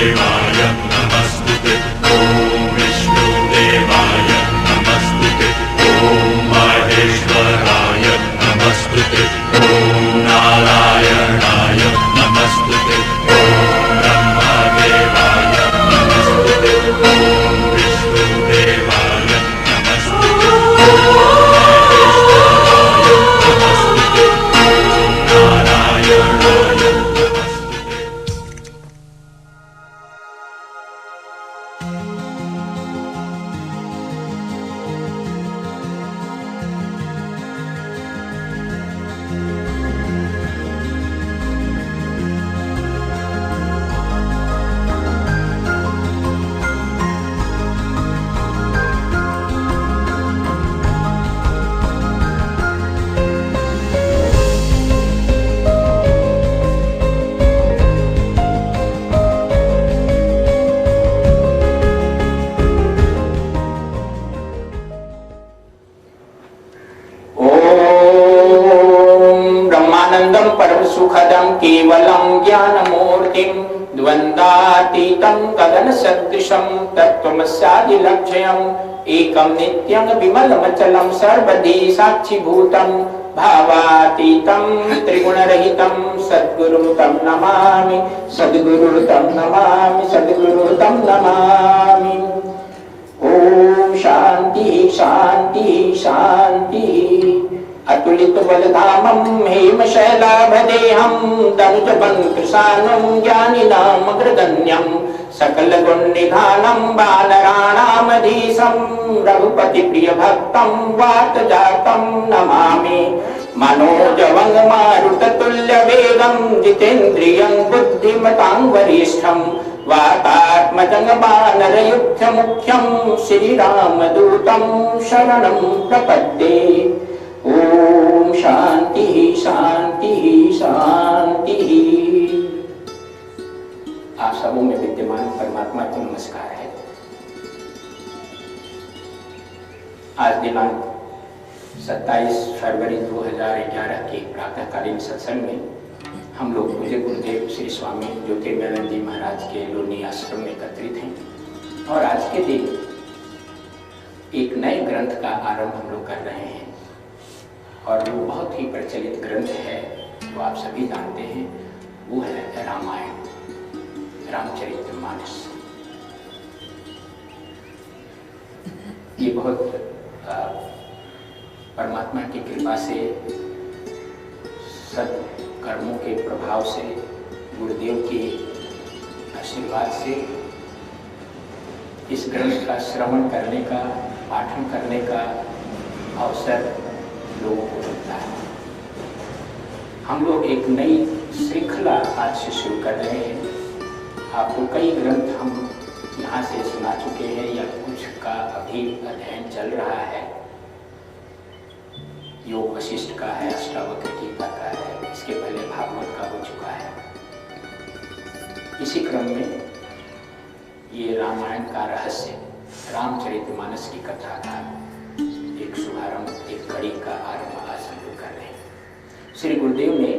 देवाय नमस्तुते ॐ विष्णुदेवाय नमस्तुते ॐ महेश्वराय नमस्तुते ॐ नारायणाय नमस्तुते ॐ ब्रह्मदेवाय नमस्तुते ॐ विष्णुदेवाय नमस्तुते सुखदं केवलं ज्ञानमूर्तिं द्वन्द्वातीतं गगनसदृशं तत्त्वमस्यादिलक्ष्यम् एकं नित्यं विमलमचलं सर्वदी साक्षिभूतं भावातीतं त्रिगुणरहितं सद्गुरुं तं नमामि सद्गुरुं तं नमामि सद्गुरुं तं नमामि। ओम शांति शांति शांति। अतुलित बलधामं हेमशैलाभदेहं तनुजपन्कृशानं ज्ञानिनामग्रगण्यं सकलगुणनिधानं वानराणामधीशं रघुपतिप्रियभक्तं वातजातं नमामि। मनोजवं मारुततुल्यवेगं जितेन्द्रियं बुद्धिमतां वरिष्ठं वातात्मजं वानरयुध्यमुख्यं श्रीरामदूतं शरणं प्रपद्ये। ओम शांति शांति शांति। आप सबों में विद्यमान परमात्मा को नमस्कार है। आज दिनांक 27 फरवरी 2011 के प्रातःकालीन सत्संग में हम लोग पूज्य गुरुदेव श्री स्वामी ज्योतिर्मयानंद जी महाराज के लोनी आश्रम में एकत्रित हैं और आज के दिन एक नए ग्रंथ का आरंभ हम लोग कर रहे हैं और वो बहुत ही प्रचलित ग्रंथ है, वो आप सभी जानते हैं, वो है रामायण, रामचरितमानस। ये बहुत परमात्मा की कृपा से, सत्कर्मों के प्रभाव से, गुरुदेव के आशीर्वाद से इस ग्रंथ का श्रवण करने का, पाठन करने का अवसर लोगों को मिलता है। हम लोग एक नई श्रृंखला आज से शुरू कर रहे हैं। आपको कई ग्रंथ हम यहाँ से सुना चुके हैं या कुछ का अभी अध्ययन चल रहा है। योग वशिष्ठ का है, अष्टावक्र गीता का है, इसके पहले भागवत का हो चुका है। इसी क्रम में ये रामायण का रहस्य, रामचरितमानस की कथा का एक शुभारंभ, एक कड़ी का आरंभ आज हम लोग कर रहे हैं। श्री गुरुदेव ने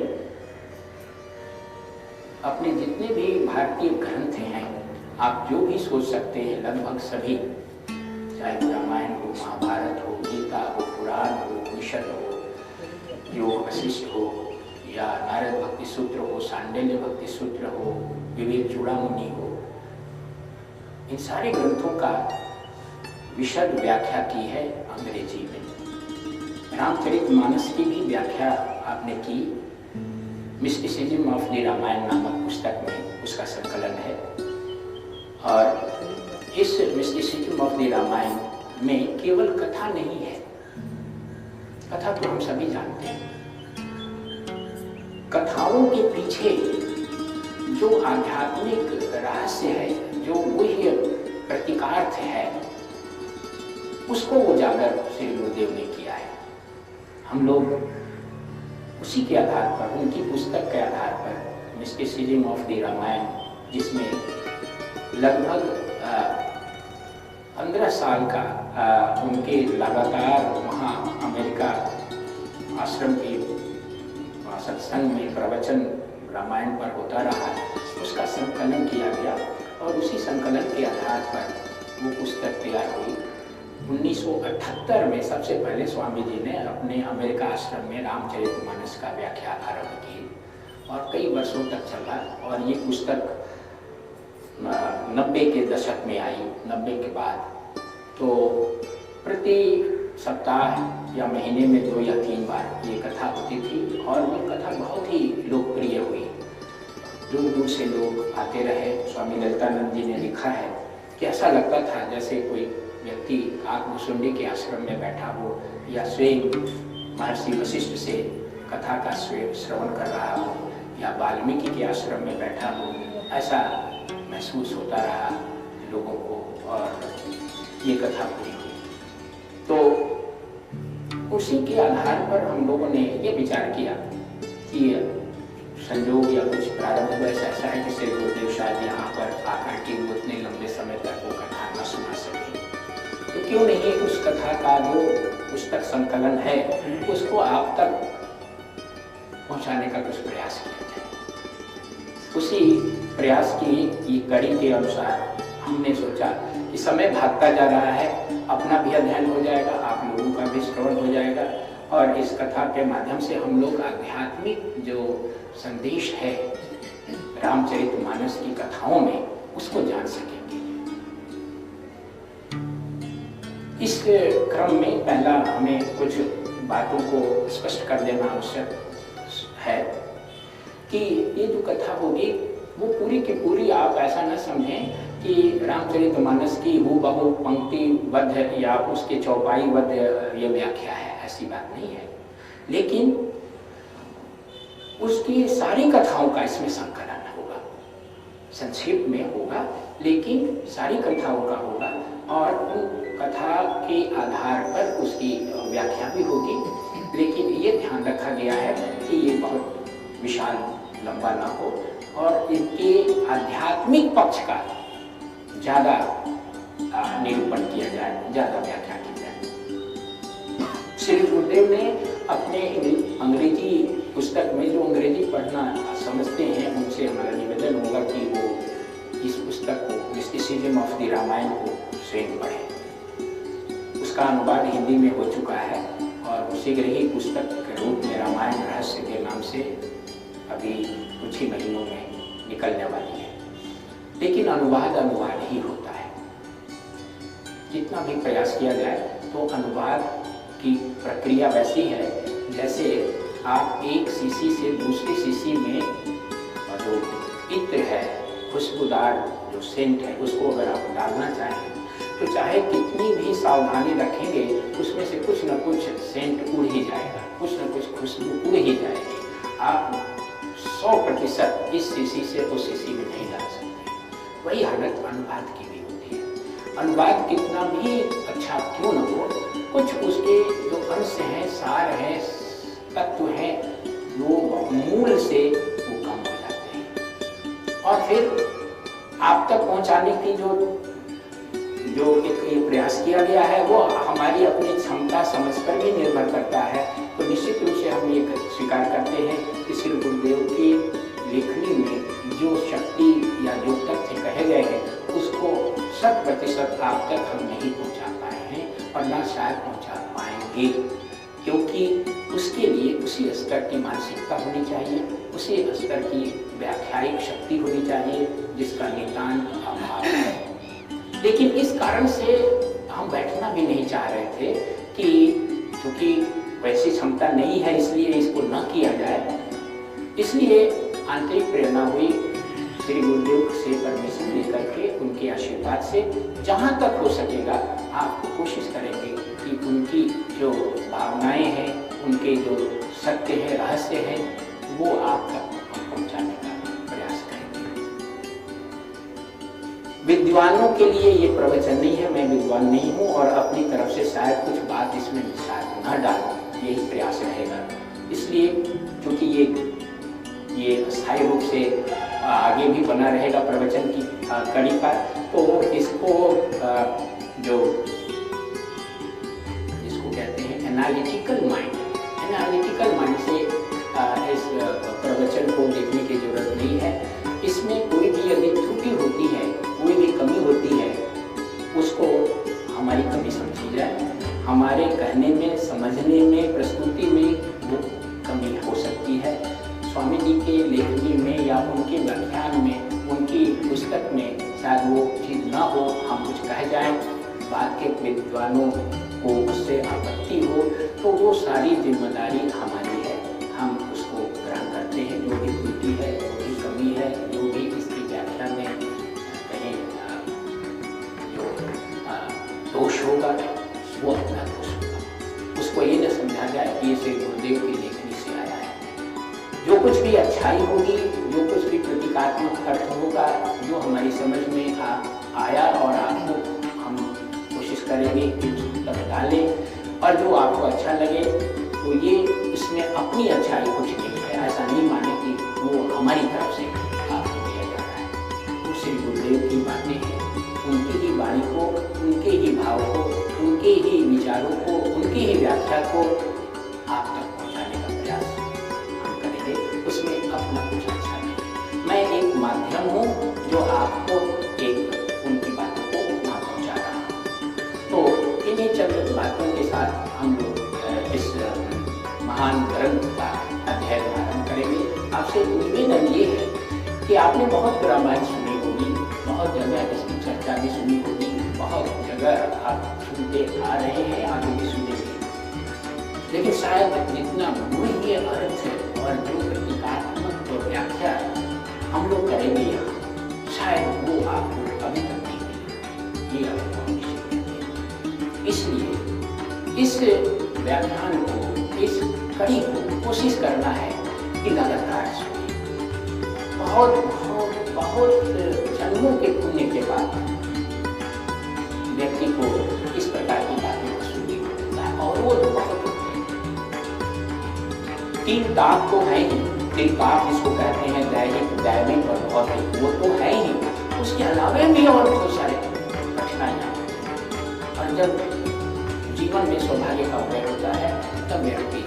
अपने जितने भी भारतीय ग्रंथ हैं, आप जो भी सोच सकते हैं, लगभग सभी, चाहे वो रामायण हो, महाभारत हो, गीता हो, पुराण हो, उपनिषद हो, योग वशिष्ठ हो, या नारद भक्ति सूत्र हो, सांडिल्य भक्ति सूत्र हो, विवेक चूड़ामणि हो, इन सारे ग्रंथों का विशद व्याख्या की है अंग्रेजी में। रामचरितमानस की भी व्याख्या आपने की मिस्टिसिज्म ऑफ द रामायण नामक पुस्तक में, उसका संकलन है। और इस मिस्टिसिज्म ऑफ द रामायण में केवल कथा नहीं है, कथा तो हम सभी जानते हैं। कथाओं के पीछे जो आध्यात्मिक रहस्य है, जो गुह्य प्रतीकार्थ है, उसको उजागर श्री गुरुदेव ने किया है। हम लोग उसी के आधार पर, उनकी पुस्तक के आधार पर, मिस्टिसिज्म ऑफ द रामायण, जिसमें लगभग 15 साल का उनके लगातार वहाँ अमेरिका आश्रम के सत्संग में प्रवचन रामायण पर होता रहा, उसका संकलन किया गया और उसी संकलन के आधार पर वो पुस्तक तैयार हुई। 1978 में सबसे पहले स्वामी जी ने अपने अमेरिका आश्रम में रामचरितमानस का व्याख्या आरंभ की और कई वर्षों तक चला। और ये पुस्तक 90 के दशक में आई। 90 के बाद तो प्रति सप्ताह या महीने में 2 या 3 बार ये कथा होती थी और वो कथा बहुत ही लोकप्रिय हुई। दूर दूर से लोग आते रहे। स्वामी ललितानंद जी ने लिखा है कि ऐसा लगता था जैसे कोई व्यक्ति काकभूषुंडी के आश्रम में बैठा हो या स्वयं महर्षि वशिष्ठ से कथा का श्रवण कर रहा हो या वाल्मीकि के आश्रम में बैठा हो, ऐसा महसूस होता रहा लोगों को और ये कथा पूरी हुई। तो उसी के आधार पर हम लोगों ने ये विचार किया कि संयोग या कुछ प्रारंभ वैसा ऐसा है कि श्री गुरुदेव शायद यहाँ पर आकर के उतने लंबे समय तक वो कथा न सुना सके, तो क्यों नहीं उस कथा का जो पुस्तक संकलन है उसको आप तक पहुँचाने का कुछ प्रयास किया जाए। उसी प्रयास की ये कड़ी के अनुसार हमने सोचा कि समय भागता जा रहा है, अपना भी अध्ययन हो जाएगा, आप लोगों का भी श्रवण हो जाएगा और इस कथा के माध्यम से हम लोग आध्यात्मिक जो संदेश है रामचरितमानस की कथाओं में उसको जान सकेंगे। इस क्रम में पहला हमें कुछ बातों को स्पष्ट कर देना आवश्यक है कि ये जो कथा होगी वो पूरी की पूरी आप ऐसा न समझें कि रामचरितमानस की हूबहू पंक्तिबद्ध या उसके चौपाईबद्ध ये व्याख्या है, ऐसी बात नहीं है। लेकिन उसकी सारी कथाओं का इसमें संकलन होगा, संक्षेप में होगा लेकिन सारी कथाओं का होगा और उन कथा के आधार पर उसकी व्याख्या भी होगी। लेकिन ये ध्यान रखा गया है कि ये बहुत विशाल लंबा ना हो और इसके आध्यात्मिक पक्ष का ज़्यादा निरूपण किया जाए, ज़्यादा व्याख्या की जाए। श्री गुरुदेव ने अपने अंग्रेजी पुस्तक में, जो अंग्रेजी पढ़ना समझते हैं उनसे हमारा निवेदन होगा कि वो इस पुस्तक को मिस्टिसिज्म ऑफ द रामायण को स्वयं पढ़ें। उसका अनुवाद हिंदी में हो चुका है और शीघ्र ही पुस्तक के रूप में रामायण रहस्य के नाम से अभी कुछ ही महीनों में निकलने वाली है। लेकिन अनुवाद ही होता है। जितना भी प्रयास किया जाए तो अनुवाद की प्रक्रिया वैसी है जैसे आप एक शीशी से दूसरी शीशी में जो इत्र है, खुशबूदार जो सेंट है, उसको अगर आप डालना चाहें तो चाहे कितनी भी सावधानी रखेंगे उसमें से कुछ न कुछ सेंट उड़ ही जाएगा, कुछ न कुछ खुशबू उड़ ही जाएगी। आप 100% इस शीशी से उस शीशी में नहीं डाल सकते। वही हालत अनुवाद की भी होती है। अनुवाद कितना भी अच्छा क्यों न हो, कुछ उसके जो अंश हैं, सार हैं, तत्व हैं, वो मूल से वो कम हो जाते हैं। और फिर आप तक पहुंचाने की जो एक ये प्रयास किया गया है वो हमारी अपनी क्षमता समझ पर भी निर्भर करता है। तो निश्चित रूप से हम ये स्वीकार करते हैं कि श्री गुरुदेव की लेखनी में जो शक्ति या जो तथ्य कहे गए हैं उसको 100% आप तक हम नहीं पहुंचा पाए हैं और ना शायद पहुंचा पाएंगे, क्योंकि उसके लिए उसी स्तर की मानसिकता होनी चाहिए, उसी स्तर की व्याख्यायिक शक्ति होनी चाहिए जिसका नितांत अभाव है। लेकिन इस कारण से हम बैठना भी नहीं चाह रहे थे कि क्योंकि वैसी क्षमता नहीं है इसलिए इसको न किया जाए। इसलिए आंतरिक प्रेरणा हुई श्री गुरुदेव से परमिशन लेकर के, उनके आशीर्वाद से जहाँ तक हो सकेगा आप कोशिश करेंगे कि उनकी जो भावनाएं हैं, उनके जो सत्य है, रहस्य है, वो आप तक पहुँचाने का प्रयास करेंगे। विद्वानों के लिए ये प्रवचन नहीं है, मैं विद्वान नहीं हूँ और अपनी तरफ से शायद कुछ बात इसमें शायद न डालूं, यही प्रयास रहेगा। इसलिए क्योंकि ये स्थायी रूप से आगे भी बना रहेगा प्रवचन की कड़ी पर, तो इसको जिसको कहते हैं एनालिटिकल माइंड से इस प्रवचन को देखने की जरूरत नहीं है। इसमें कोई भी यदि त्रुटि होती है शायद वो चीज़ ना हो, हम कुछ कह जाएं, बाद के विद्वानों को उससे आपत्ति हो, तो वो सारी जिम्मेदारी हमारी है। हम उसको ग्रहण करते हैं, जो भी त्रुटि है, जो भी कमी है, जो भी इसकी व्याख्या में कहीं जो दोष होगा वो अपना दोष होगा। उसको ये न समझा जाए कि ये श्री गुरुदेव की लेखनी से आया है। जो कुछ भी अच्छाई होगी, जो कुछ भी प्रतीकात्मक अर्थ होगा, जो हमारी समझ में आया और आपको हम कोशिश करेंगे कि तक डालें, और जो आपको अच्छा लगे तो ये इसमें अपनी अच्छाई कुछ नहीं है। ऐसा नहीं माने कि वो हमारी तरफ से आपको दिया जा रहा है। तो श्री गुरुदेव की बातें हैं, उनकी ही वाणी को, उनके ही भाव को, उनके ही विचारों को, उनकी ही व्याख्या को आप तक पहुँचाने का प्रयास हम करेंगे। उसमें अपना कुछ अच्छा नहीं, मैं एक माध्यम हूँ जो आपको एक उनकी बातों को वहाँ पहुँचा रहा हूँ। तो इन्हीं चंद बातों के साथ हम लोग इस महान ग्रंथ का अध्ययन धारण करेंगे। आपसे निवेदन ये है कि आपने बहुत रामायण सुनी होगी, बहुत जगह इसकी चर्चा भी सुनी होगी, बहुत जगह आप सुनते आ रहे हैं, आगे भी सुनेंगे, लेकिन शायद जितना मूल ये अर्थ और जो प्रतीकात्मक जो व्याख्या हम लोग करेंगे यहाँ, शायद वो आपको अभी तक नहीं मिली। ये आपको निश्चित है। इसलिए इस व्याख्यान को, इस कड़ी को कोशिश करना है कि लगातार सुनिए। बहुत बहुत बहुत जन्मों के पुण्य के बाद व्यक्ति को इस प्रकार की बातें को सुनने को मिलता है, और वो तो बहुत होते हैं। 3 ताप तो है ही, 3 ताप जिसको कहते हैं, दैहिक, दैविक और भौतिक, वो तो है ही। उसके अलावा भी और बहुत सारे कठिनाइयाँ, और जब जीवन में सौभाग्य का उदय होता है तब व्यक्ति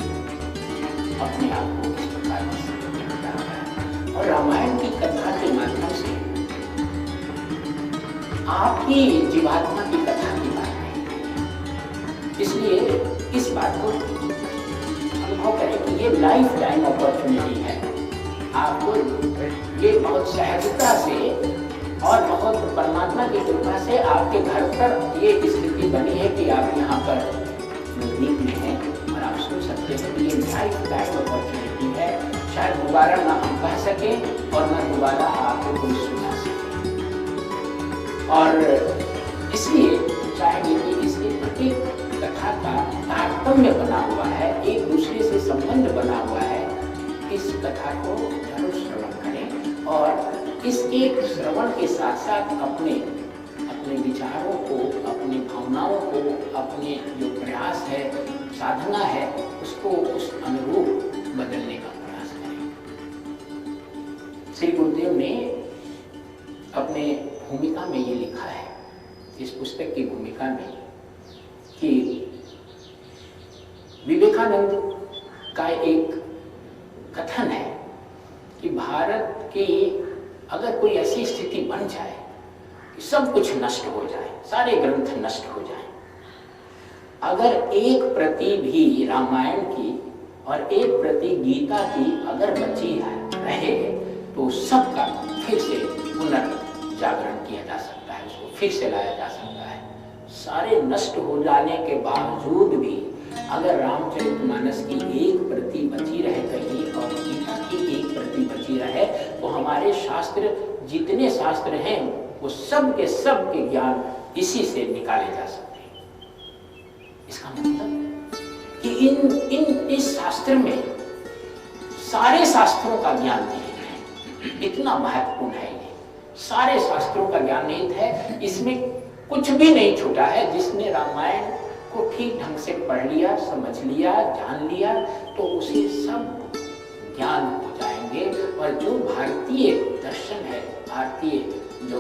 अपने आप को इस प्रकार से मिलता है। और रामायण की कथा के माध्यम से आपकी जीवात्मा की कथा की बात नहीं, इसलिए इस बात को अनुभव करें कि ये लाइफ टाइम अपॉर्चुनिटी है। आपको ये बहुत सहजता से और बहुत परमात्मा की कृपा से आपके घर पर ये स्थिति बनी है कि आप यहाँ पर नजदीक में हैं और आप सुन सकते हैं कि ये लाइफ टाइम अपॉर्चुनिटी है। शायद दोबारा ना हम कह सकें और ना दोबारा आपको कोई सुना सके, और इसलिए चाहेंगे कि इसके प्रत्येक कथा का तारतम्य बना हुआ है, एक दूसरे से संबंध बना हुआ है। इस कथा को जरूर श्रवण करें, और इसके श्रवण के साथ साथ अपने विचारों को, अपनी भावनाओं को, अपने जो प्रयास है, साधना है, उसको उस अनुरूप बदलने का प्रयास करें। श्री गुरुदेव ने अपने भूमिका में ये लिखा है, इस पुस्तक की भूमिका में, कि विवेकानंद का एक कथन है कि भारत की अगर कोई ऐसी स्थिति बन जाए कि सब कुछ नष्ट हो जाए, सारे ग्रंथ नष्ट हो जाए, अगर एक प्रति भी रामायण की और एक प्रति गीता की अगर बची रहे तो सबका फिर से पुनर्जागरण किया जा सकता है, उसको फिर से लाया जा सकता है। सारे नष्ट हो जाने के बावजूद भी अगर रामचरितमानस की एक प्रति बची रहे कहीं और गीता की एक प्रति बची रहे, तो हमारे शास्त्र, जितने शास्त्र हैं, वो सब के ज्ञान इसी से निकाले जा सकते हैं। इसका मतलब कि इस शास्त्र में सारे शास्त्रों का ज्ञान निहित है। इतना महत्वपूर्ण है ये, सारे शास्त्रों का ज्ञान निहित है। इसमें कुछ भी नहीं छूटा है। जिसने रामायण को ठीक ढंग से पढ़ लिया, समझ लिया, जान लिया, तो उसे सब ज्ञान हो जाएंगे। और जो भारतीय दर्शन है, भारतीय जो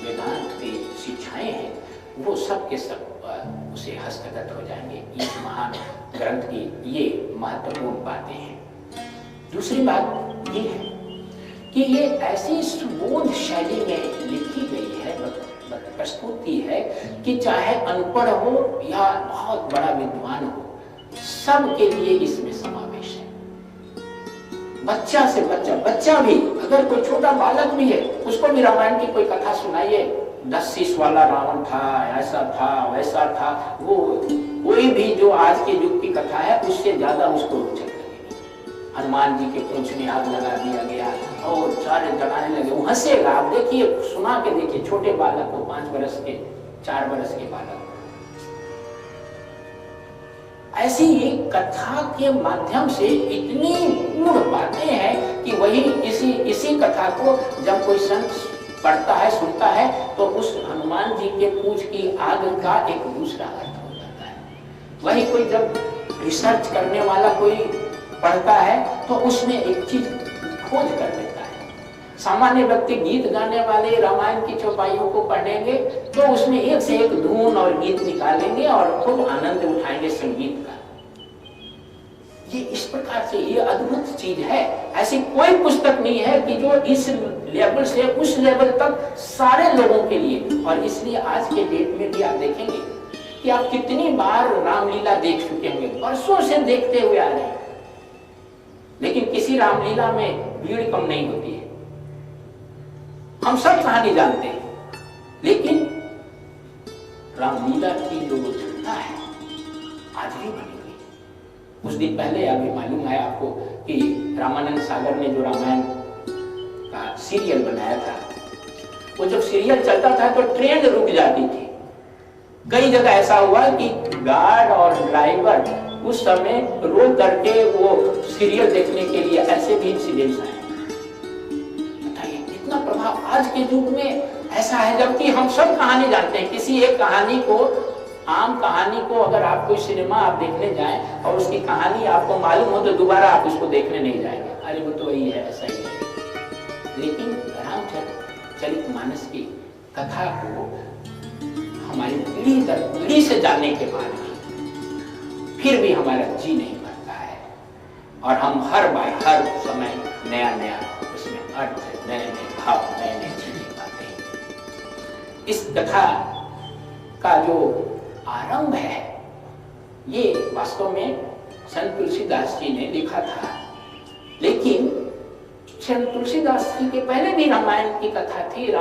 वेदांत की शिक्षाएं हैं, वो सब के सब उसे हस्तगत हो जाएंगे। इस महान ग्रंथ की ये महत्वपूर्ण बातें हैं। दूसरी बात ये है कि ये ऐसी सुबोध शैली में लिखी गई है, प्रस्तुति है, कि चाहे अनपढ़ हो या बहुत बड़ा विद्वान हो, सबके लिए इसमें समावेश है। बच्चा से बच्चा भी अगर कोई छोटा बालक भी है उसको भी रामायण की कोई कथा सुनाइए, 10 शीश वाला रावण था, ऐसा था वैसा था, वो कोई भी जो आज के युग की कथा है उससे ज्यादा उसको रोचक लगेगी। हनुमान जी के पूंछ में आग लगा दिया गया और सारे जलाने लगे, वो हंसेगा। आप देखिए, सुना के देखिए, छोटे बालक को 5 वर्ष के 4 वर्ष के बालक। ऐसी कथा के माध्यम से इतनी गूढ़ बातें हैं कि वही इसी कथा को जब कोई संत पढ़ता है, सुनता है, तो उस हनुमान जी के पूंछ की आग का एक दूसरा अर्थ हो जाता है। वही कोई जब रिसर्च करने वाला कोई पढ़ता है तो उसमें एक चीज खोज कर लेता है। सामान्य व्यक्ति गीत गाने वाले रामायण की चौपाइयों को पढ़ेंगे तो उसमें एक से एक धुन और गीत निकालेंगे और खूब आनंद उठाएंगे संगीत का। ये इस प्रकार से ये अद्भुत चीज है। ऐसी कोई पुस्तक नहीं है कि जो इस लेवल से उस लेवल तक सारे लोगों के लिए। और इसलिए आज के डेट में भी आप देखेंगे कि आप कितनी बार रामलीला देख चुके होंगे, वर्षों से देखते हुए आ रहे हैं, लेकिन किसी रामलीला में भीड़ कम नहीं होती है। हम सब कहानी जानते हैं, लेकिन रामलीला की जो रोचकता है आज भी बनी हुई। कुछ दिन पहले अभी मालूम है आपको कि रामानंद सागर ने जो रामायण का सीरियल बनाया था, वो जब सीरियल चलता था तो ट्रेन रुक जाती थी। कई जगह ऐसा हुआ कि गार्ड और ड्राइवर उस समय रो करके वो सीरियल देखने के लिए, ऐसे भी इंसिडेंट्स आए। बताइए कितना प्रभाव आज के युग में ऐसा है, जबकि हम सब कहानी जानते हैं। किसी एक कहानी को, आम कहानी को अगर आप कोई सिनेमा आप देखने जाएं और उसकी कहानी आपको मालूम हो तो दोबारा आप उसको देखने नहीं जाएंगे, अरे वो तो वही है, ऐसा ही है। लेकिन रामचरितमानस की कथा को हमारी पीढ़ी दर पीढ़ी से जानने के बाद भी फिर भी हमारा जी नहीं भरता है, और हम हर बार हर समय नया नया उसमें अर्थ, नए नए भाव, नए नए चीजें पाते हैं। इस कथा का जो आरंभ है ये वास्तव में संत तुलसीदास जी ने लिखा था, लेकिन संत तुलसीदास जी के पहले भी रामायण की कथा थी।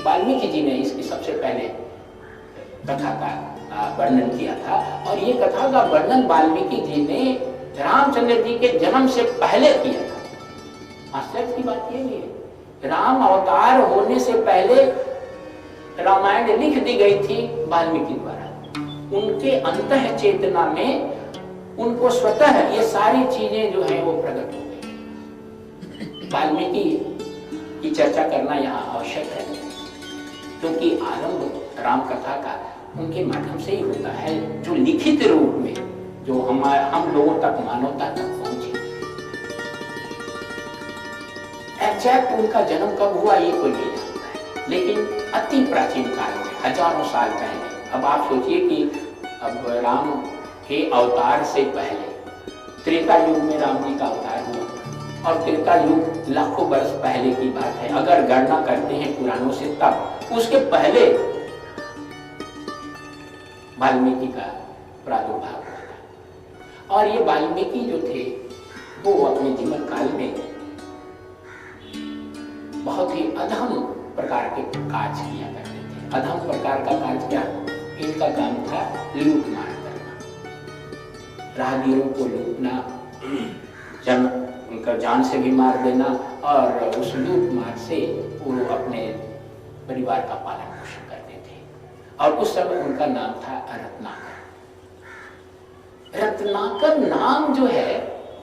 वाल्मीकि जी ने इसकी सबसे पहले कथा का वर्णन किया था, और ये कथा का वर्णन वाल्मीकि जी ने रामचंद्र जी के जन्म से पहले किया था। आश्चर्य की बात ये भी है, राम अवतार होने से पहले रामायण लिख दी गई थी वाल्मीकि द्वारा। उनके अंतः चेतना में उनको स्वतः ये सारी चीजें जो है वो प्रकट हो गई। वाल्मीकि की चर्चा करना यहाँ आवश्यक है, क्योंकि आरंभ राम कथा का उनके माध्यम से ही होता है, जो लिखित रूप में जो हम लोगों तक, मानवता तक पहुंचे। एग्जैक्ट उनका जन्म कब हुआ ये कोई नहीं जानता है, लेकिन अति प्राचीन काल में, हजारों साल पहले। अब आप सोचिए कि अब राम के अवतार से पहले त्रेता युग में राम जी का अवतार हुआ, और त्रेता युग लाखों वर्ष पहले की बात है। अगर गणना करते हैं पुराणों से, तब उसके पहले वाल्मीकि का प्रादुर्भाव हुआ था। और ये वाल्मीकि जो थे वो अपने जीवन काल में बहुत ही अधम प्रकार के कार्य किया करते थे। अधम प्रकार का कार्य क्या? इनका काम था लूटमार करना, राहगीरों को लूटना, उनका जान से भी मार देना, और उस लूट मार से वो अपने परिवार का पालन पोषण करते थे। और उस समय उनका नाम था रत्नाकर। रत्नाकर नाम जो है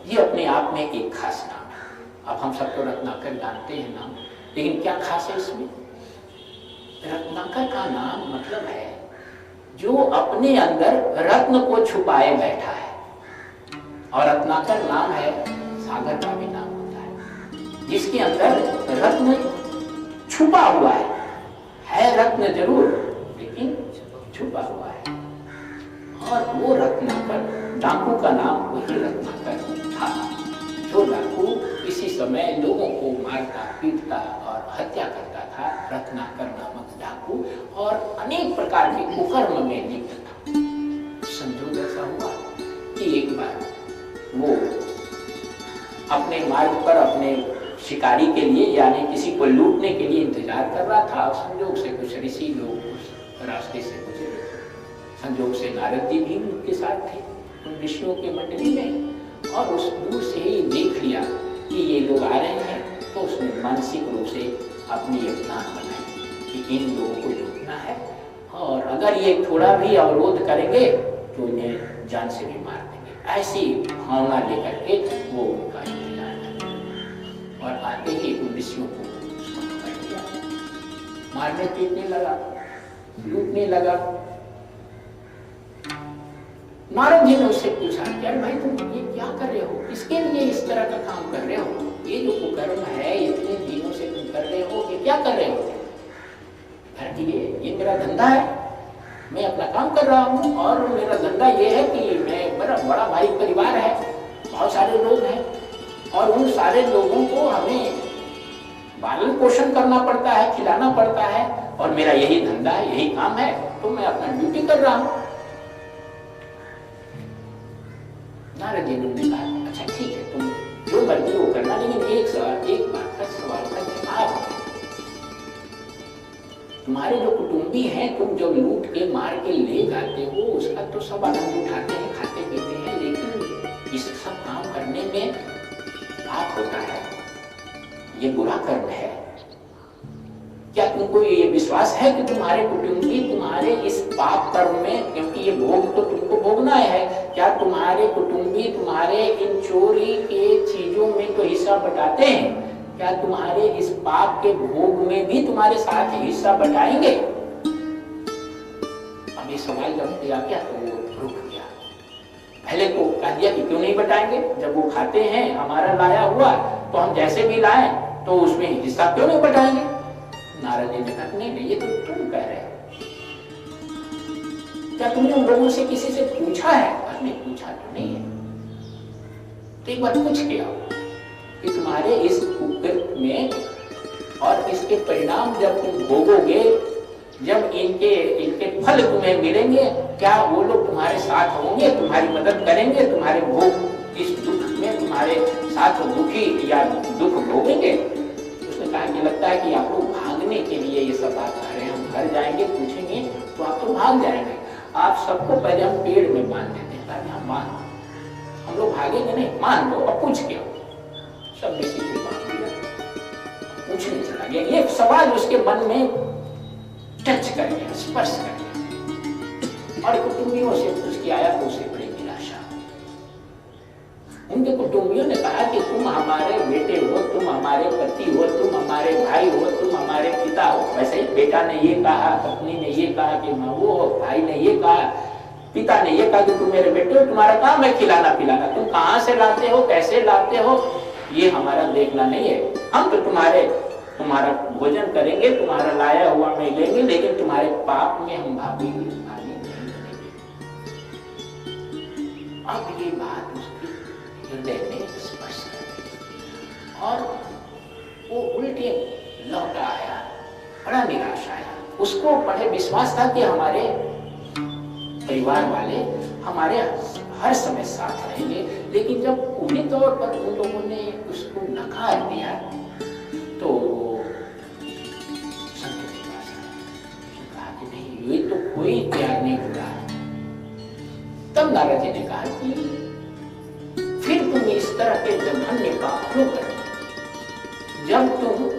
ये अपने आप में एक खास नाम है। अब हम सबको रत्नाकर जानते हैं नाम, लेकिन क्या खास है इसमें? रत्नाकर का नाम मतलब है जो अपने अंदर रत्न को छुपाए बैठा है। और रत्नाकर नाम है सागर का भी नाम होता है, जिसके अंदर रत्न छुपा हुआ है रत्न जरूर, लेकिन छुपा हुआ है। और वो रत्नाकर, डाकू का नाम वही रत्नाकर था, जो डाकू इसी समय लोगों को मारता, पीटता और हत्या करता था। रत्नाकर नामक डाकू, और अनेक प्रकार के कुकर्म में लिप्त था। संजोग ऐसा हुआ कि एक बार वो अपने मार्ग पर अपने शिकारी के लिए यानी किसी को लूटने के लिए इंतजार कर रहा था। संयोग से कुछ ऋषि लोग उस रास्ते से गुजरे। संयोग से नारद जी भी उनके साथ थे उन ऋषियों के मंडली में, और उस दूर से ही देख लिया कि ये लोग आ रहे हैं, तो उसने मानसिक रूप से अपनी एक प्लान बनाई कि इन लोगों को लूटना है, और अगर ये थोड़ा भी अवरोध करेंगे तो इन्हें जान से भी मार देंगे। ऐसी भावना लेकर के वो उनका इंतजार करते, और आते ही उन ऋषियों को उसको पकड़ लिया, मारने पीटने लगा, लूटने लगा। नारद जी ने उससे पूछा कि अरे भाई तुम ये क्या कर रहे हो, किसके लिए इस तरह का काम कर रहे हो, ये जो कुकर्म है इतने दिनों से तुम कर रहे हो, ये क्या कर रहे हो? ये मेरा धंधा है, मैं अपना काम कर रहा हूँ, और मेरा धंधा ये है कि मैं बड़ा भाई परिवार है, बहुत सारे लोग हैं, और उन सारे लोगों को हमें पालन पोषण करना पड़ता है, खिलाना पड़ता है, और मेरा यही धंधा है, यही काम है, तो मैं अपना ड्यूटी कर रहा हूँ। नारद जी ने कहा अच्छा ठीक है, तुम जो मर्जी वो करना, लेकिन एक बात का सवाल का जवाब, तुम्हारे जो कुटुंबी हैं, तुम जो लूट के मार के ले जाते हो उसका तो सब आनंद उठाते हैं, खाते पीते हैं, लेकिन इस सब काम करने में पाप होता है, ये बुरा कर्म है। क्या तुमको ये विश्वास है कि तुम्हारे कुटुंबी तुम्हारे इस पाप कर्म में, क्योंकि ये भोग तो तुमको भोगना है, क्या तुम्हारे कुटुंबी तुम्हारे इन चोरी के चीजों में तो हिस्सा बटाते हैं? क्या तुम्हारे इस पाप के भोग में भी तुम्हारे साथ हिस्सा बटाएंगे? अब ये सवाल जब किया गया तो वो रुक गया। पहले तो कह दिया कि क्यों नहीं बटाएंगे, जब वो खाते हैं हमारा लाया हुआ तो हम जैसे भी लाएं तो उसमें हिस्सा क्यों नहीं बटाएंगे? नारद जी ने कहा नहीं, ये तो तुम कह रहे हो, क्या तुमने उन लोगों से किसी से पूछा है? नहीं, पूछा तो नहीं है, तो एक बार पूछ के आओ कि तुम्हारे इस कुकृत्य में और इसके परिणाम जब तुम भोगोगे, जब इनके फल तुम्हें मिलेंगे, क्या वो लोग तुम्हारे साथ होंगे, तुम्हारी मदद करेंगे, तुम्हारे भोग इस दुख में तुम्हारे साथ दुखी या दुख भोगेंगे? उसने कहा कि लगता है कि आप लोग भागने के लिए ये सब बात कर रहे हैं, हम घर जाएंगे पूछेंगे तो आप तो भाग जाएंगे, आप सबको पहले हम पेड़ में बांध देते हैं ताकि हम बांध, हम लोग भागेंगे नहीं, मान लो अब पूछ के सब किसी को बांध दिया, पूछने चला गया। ये सवाल उसके मन में टच कर गया, स्पर्श कर गया, और कुटुंबियों से पूछ के आया तो उसे बड़ी निराशा। उनके कुटुंबियों ने कहा कि तुम हमारे बेटे हो, तुम हमारे पति हो, तुम हमारे भाई हो, तुम हमारे पिता हो। वैसे ही बेटा ने ये कहा, पत्नी ने ये कहा कि मैं वो हो, भाई ने ये कहा, पिता ने ये कहा कि तुम मेरे बेटे हो, तुम्हारा काम है खिलाना पिलाना, तुम कहाँ से लाते हो, कैसे लाते हो, ये हमारा देखना नहीं है। हम तो तुम्हारा भोजन करेंगे, तुम्हारा लाया हुआ में लेंगे, लेकिन तुम्हारे पाप में हम भागी नहीं बनेंगे। अब ये बात उसके हृदय में स्पर्श कर, और वो उल्टे लौट आया, बड़ा निराश आया। उसको बड़े विश्वास था कि हमारे परिवार वाले हमारे हर समय साथ रहेंगे, लेकिन जब पूरी तौर पर उन लोगों ने उसको नकार दिया तो संत के पास आया, कहा कि नहीं, ये तो कोई त्याग नहीं हो रहा। तब नारद जी ने कहा कि फिर तुम इस तरह के जघन्य पाप क्यों करते? जब तुम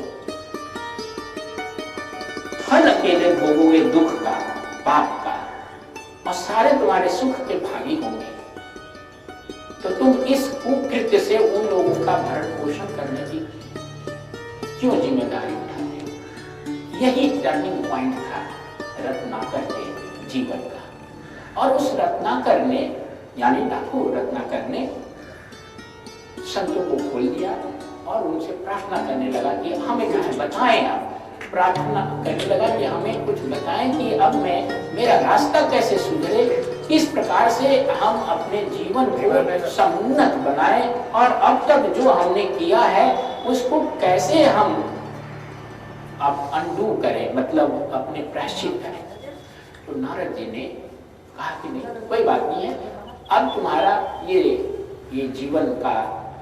फल अकेले भोगोगे दुख का, पाप का, और सारे तुम्हारे सुख के भागी होंगे, तो तुम इस कुकृत्य से उन लोगों का भरण पोषण करने की क्यों जिम्मेदारी उठाते हो? यही टर्निंग पॉइंट था रत्नाकर के जीवन का। और उस रत्नाकर ने, यानी ठाकुर रत्नाकर ने संतों को खोल दिया और उनसे प्रार्थना करने लगा कि हमें कहा बताएं। आप प्रार्थना करने लगा कि हमें कुछ बताएं कि अब मेरा रास्ता कैसे सुधरे, किस प्रकार से हम अपने जीवन को समुन्नत बनाएं, और अब तक जो हमने किया है उसको कैसे हम अब अनडू करें, मतलब अपने प्रायश्चित करें। तो नारद जी ने कहा कि नहीं, कोई बात नहीं है, अब तुम्हारा ये जीवन का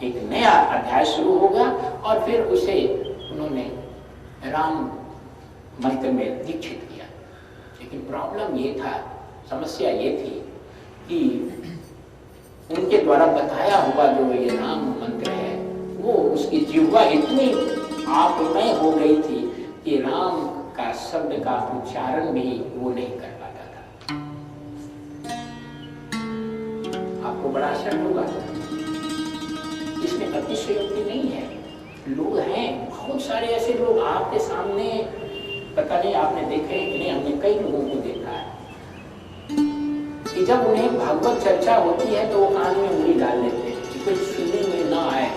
एक नया अध्याय शुरू होगा और फिर उसे उन्होंने राम मंत्र में दीक्षित किया। लेकिन प्रॉब्लम ये था, समस्या ये थी कि उनके द्वारा बताया हुआ जो ये राम मंत्र है वो उसकी जिह्वा इतनी आपमय हो गई थी कि राम का शब्द का उच्चारण भी वो नहीं कर पाता था। आपको बड़ा आश्चर्य होगा, इसमें अतिशयोक्ति नहीं है। लोग हैं, बहुत सारे ऐसे लोग आपके सामने, पता नहीं आपने देखे हैं कि नहीं, हमने कई लोगों को देखा है कि जब उन्हें भागवत चर्चा होती है तो वो कान में उंगली डाल लेते हैं कि कुछ सुनने में ना आए।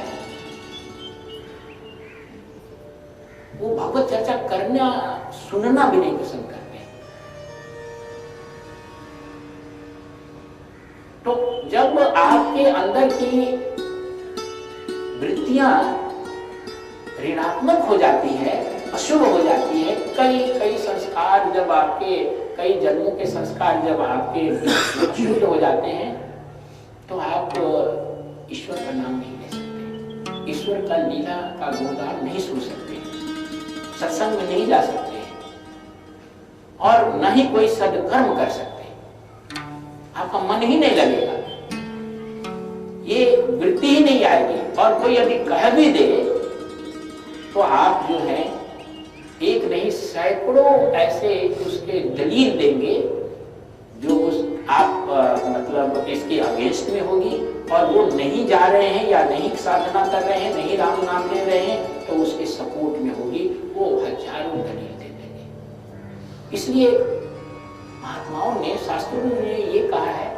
वो भागवत चर्चा करना, सुनना भी नहीं पसंद करते। तो जब आपके अंदर की वृत्तियां ऋणात्मक हो जाती है, अशुभ हो जाती है, कई संस्कार जब आपके, कई जन्मों के संस्कार जब आपके अशुद्ध हो जाते हैं तो आप ईश्वर का नाम नहीं ले सकते, ईश्वर का लीला का गुणगान नहीं सुन सकते, सत्संग में नहीं जा सकते और न ही कोई सदकर्म कर सकते। आपका मन ही नहीं लगेगा, ये वृत्ति ही नहीं आएगी। और कोई अभी कह भी दे तो आप जो है एक नहीं सैकड़ों ऐसे उसके दलील देंगे जो उस आप मतलब इसके अगेंस्ट में होगी, और वो नहीं जा रहे हैं या नहीं साधना कर रहे हैं, नहीं राम नाम ले रहे हैं तो उसके सपोर्ट में होगी, वो हजारों दलील दे देंगे। इसलिए महात्माओं ने, शास्त्रों ने ये कहा है,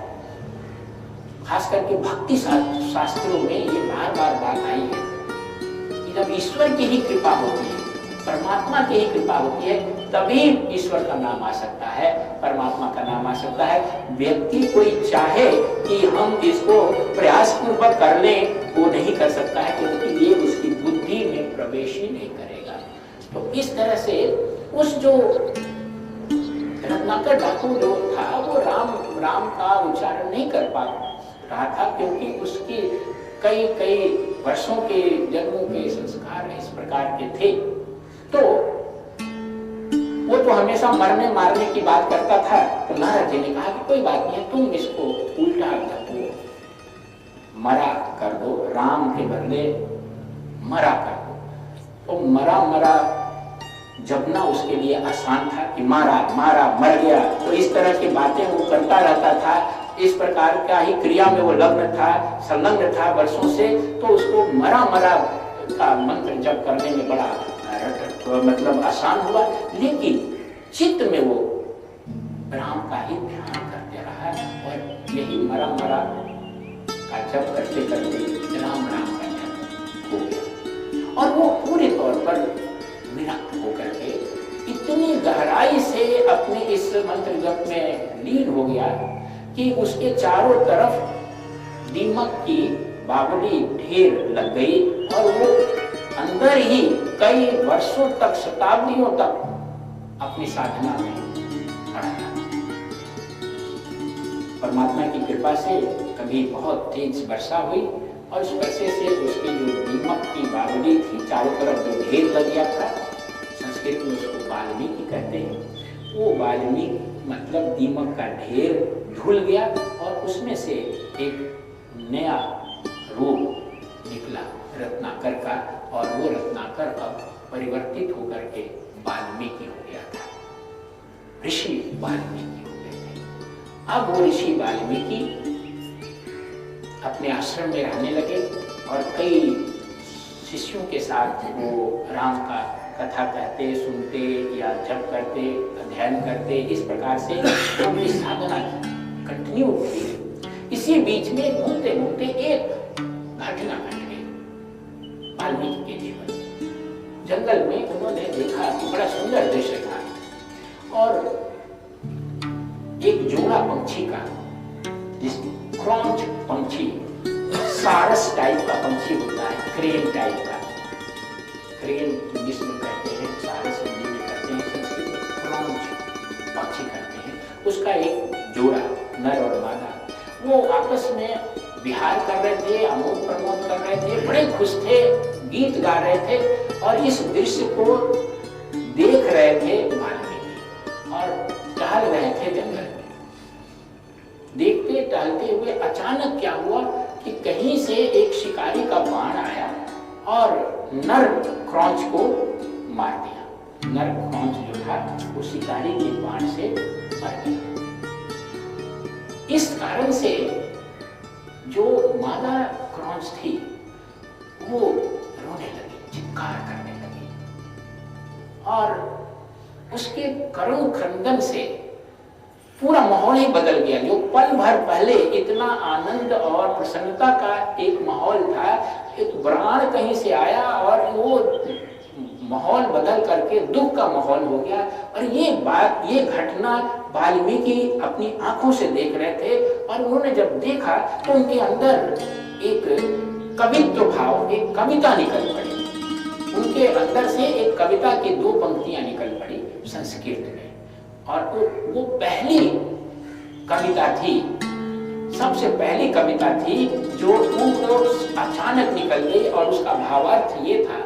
खास करके भक्ति शास्त्रों में ये बार बार बात आई है कि जब ईश्वर की ही कृपा होती है, परमात्मा की ही कृपा होती है, तभी ईश्वर का नाम आ सकता है, परमात्मा का नाम आ सकता है। व्यक्ति कोई चाहे कि हम इसको प्रयास पूर्वक कर लें, वो नहीं कर सकता है, क्योंकि ये उसकी बुद्धि में प्रवेश ही नहीं करेगा। तो इस तरह से उस जो रत्नाकर डाकू जो था वो राम का उच्चारण नहीं कर पा रहा था, क्योंकि उसकी कई वर्षों के जन्मों के संस्कार इस प्रकार के थे। तो वो तो हमेशा मरने मारने की बात करता था। तो नारद जी ने कहा कि कोई बात नहीं है, तुम इसको उल्टा जपो, मरा कर दो, राम के बदले मरा कर दो। तो मरा जपना उसके लिए आसान था कि मारा मर गया, तो इस तरह की बातें वो करता रहता था। इस प्रकार का ही क्रिया में वो लग्न था, संलग्न था वर्षों से। तो उसको मरा का मंत्र जप करने में बड़ा मतलब आसान हुआ, लेकिन चित्त में वो राम का ही ध्यान करते रहा और यही मरा का जप करते करते राम का जप हो गया। और वो पूरे तौर पर विरक्त होकर के इतनी गहराई से अपने इस मंत्र जप में लीन हो गया कि उसके चारों तरफ दीमक की बावली ढेर लग गई और वो अंदर ही कई वर्षों तक, शताब्दियों तक अपनी साधना में खड़ा रहा। परमात्मा की कृपा से कभी बहुत तेज वर्षा हुई और उस वर्षे से उसकी जो दीमक की बावली थी, चारों तरफ जो ढेर लग गया था, संस्कृत में उसको वाल्मीकि कहते हैं, वो वाल्मीकि मतलब दीमक का ढेर धुल गया और उसमें से एक नया रूप निकला रत्नाकर का, और वो रत्नाकर अब परिवर्तित होकर के वाल्मीकि हो गया था, ऋषि वाल्मीकि हो गए थे। अब वो ऋषि वाल्मीकि अपने आश्रम में रहने लगे और कई शिष्यों के साथ वो राम का कथा कहते, सुनते या जप करते, अध्ययन करते, इस प्रकार से उनकी साधना कंटिन्यू होती। इसी बीच में घूमते घूमते एक घटना घट गई वाल्मीकि के जीवन में। जंगल में उन्होंने देखा कि बड़ा सुंदर दृश्य था और एक जोड़ा पंछी का, जिस क्रॉन्च पंछी, सारस टाइप का पंछी होता है, क्रेन टाइप का, क्रेन इंग्लिश में कहते हैं, सारस हिंदी में कहते हैं, संस्कृत में क्रॉन्च पक्षी कहते हैं। उसका एक जोड़ा, नर और मादा, वो आपस में विहार कर रहे थे, आमोद प्रमोद कर रहे थे, बड़े खुश थे, गीत गा रहे थे और इस दृश्य को देख रहे थे वाल्मीकि और टहल रहे थे जंगल में। देखते टहलते हुए अचानक क्या हुआ कि कहीं से एक शिकारी का बाण आया और नर क्रौंच को मार दिया। नर क्रौंच जो था वो शिकारी के बाण से मर गया। इस कारण से जो मादा क्रौंच थी वो रोने लगी, चित्कार करने लगी और उसके करुण क्रंदन से पूरा माहौल ही बदल गया। जो पल भर पहले इतना आनंद और प्रसन्नता का एक माहौल था, एक प्राण कहीं से आया और वो माहौल बदल करके दुख का माहौल हो गया। और ये घटना वाल्मीकि अपनी आंखों से देख रहे थे और उन्होंने जब देखा तो उनके अंदर एक कवित्व भाव, एक कविता निकल पड़ी। उनके अंदर से एक कविता की 2 पंक्तियां निकल पड़ी संस्कृत में और वो पहली कविता थी, सबसे पहली कविता थी जो उनको अचानक निकल गई और उसका भावार्थ ये था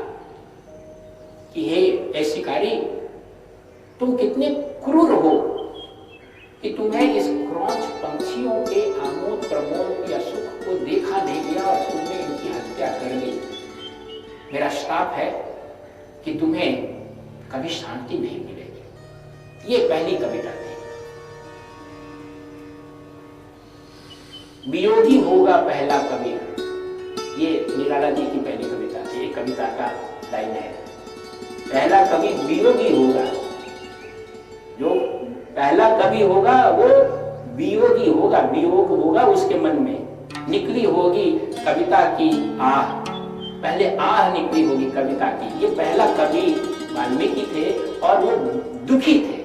कि हे शिकारी, तुम कितने क्रूर हो कि तुम्हें इस क्रौंच पंछियों के आमोद प्रमोद या सुख को देखा नहीं गया और तुमने इनकी हत्या कर दी। मेरा श्राप है कि तुम्हें कभी शांति नहीं मिलेगी। ये पहली कविता थी। वियोगी होगा पहला कवि, ये निराला जी की पहली कविता थी। एक कविता का लाइन है, पहला कवि वियोगी होगा। जो पहला कवि होगा वो वियोगी होगा, वियोग होगा उसके मन में, निकली होगी कविता की आह, पहले आह निकली होगी कविता की। ये पहला कवि वाल्मीकि थे और वो दुखी थे,